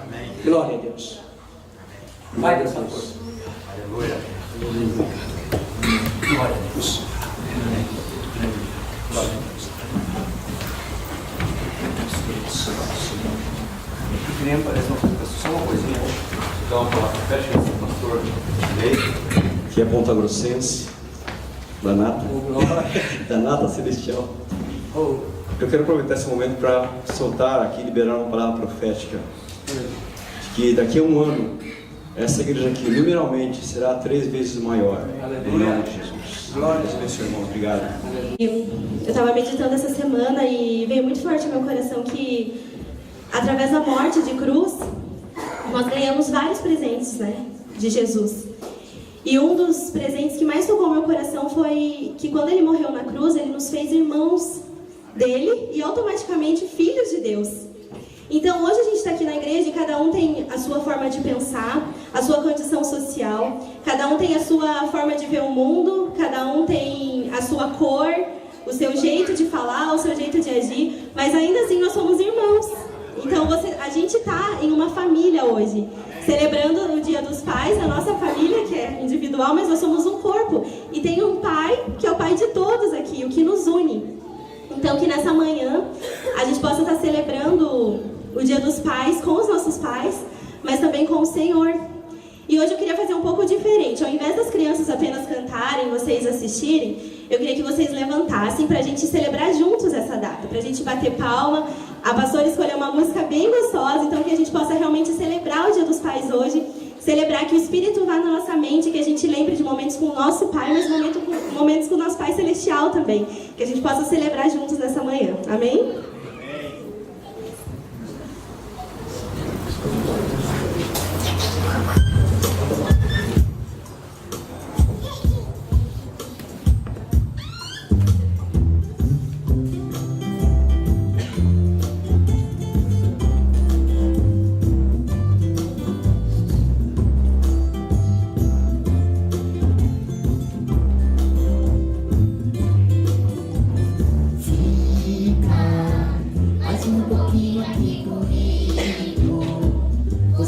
Amém. Glória a Deus. Vai dessa força. Aleluia. Glória a Deus. Glória a Deus. Eu queria só uma coisinha. Então, uma palavra fecha esse pastor que é Ponta Grossense, da Nata Celestial. Eu quero aproveitar esse momento para soltar aqui, liberar uma palavra profética. Que daqui a um ano, essa igreja aqui, numeralmente, será 3 vezes maior. Em nome de Jesus. Glória a Deus, irmão. Obrigado. Eu estava meditando essa semana e veio muito forte no meu coração que, através da morte de cruz, nós ganhamos vários presentes, né, de Jesus. E um dos presentes que mais tocou meu coração foi que, quando ele morreu na cruz, ele nos fez irmãos dele e automaticamente filhos de Deus. Então hoje a gente está aqui na igreja e cada um tem a sua forma de pensar, a sua condição social, cada um tem a sua forma de ver o mundo, cada um tem a sua cor, o seu jeito de falar, o seu jeito de agir, mas ainda assim nós somos irmãos. Então a gente está em uma família hoje, celebrando o Dia dos Pais, a nossa família que é individual, mas nós somos um corpo. E tem um pai que é o pai de todos aqui, o que nos une. Então que nessa manhã a gente possa estar celebrando o Dia dos Pais com os nossos pais, mas também com o Senhor. E hoje eu queria fazer um pouco diferente. Ao invés das crianças apenas cantarem, vocês assistirem, eu queria que vocês levantassem para a gente celebrar juntos essa data, para a gente bater palma. A pastora escolheu uma música bem gostosa, então que a gente possa realmente celebrar o Dia dos Pais hoje, celebrar que o Espírito vá na nossa mente, que a gente lembre de momentos com o nosso Pai, mas momentos com o nosso Pai Celestial também, que a gente possa celebrar juntos nessa manhã. Amém?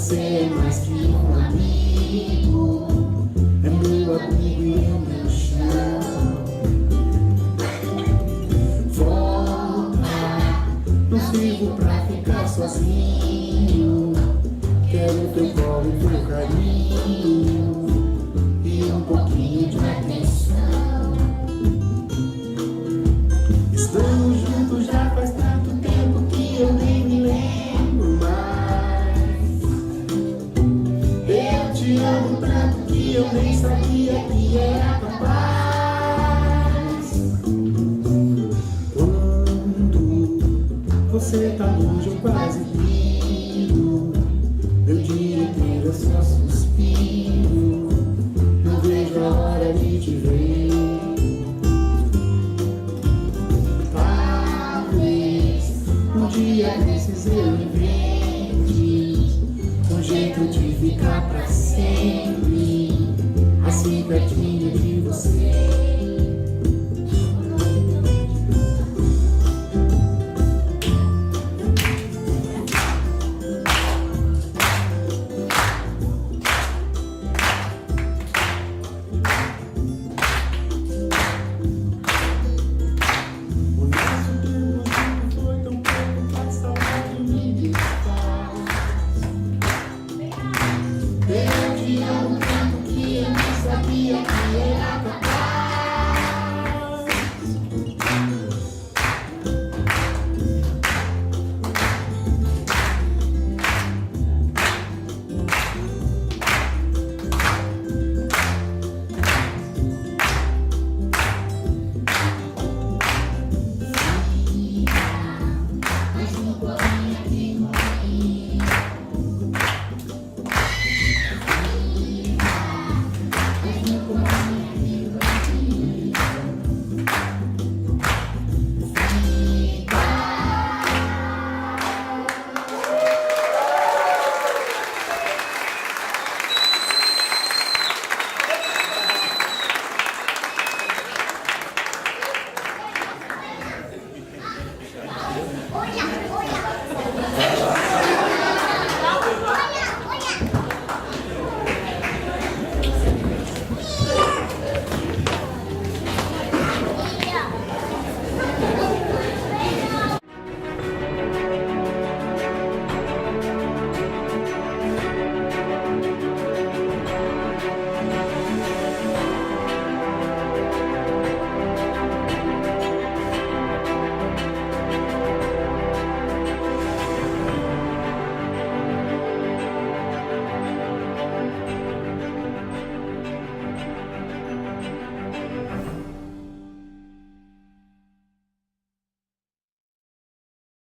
Você é mais que um amigo, é meu amigo e é meu chão. Volta, não sirvo pra ficar sozinho. Quero teu colo e teu carinho e um pouquinho de atenção. Estamos juntos já faz tanto tempo que eu nem me lembro mais. Eu te amo tanto que eu nem sabia que era capaz. Quando você tá longe eu quase grito, meu dia inteiro eu só suspiro. Não vejo a hora de te ver. Talvez um dia desses eu invente um jeito de ficar pra sempre, assim pertinho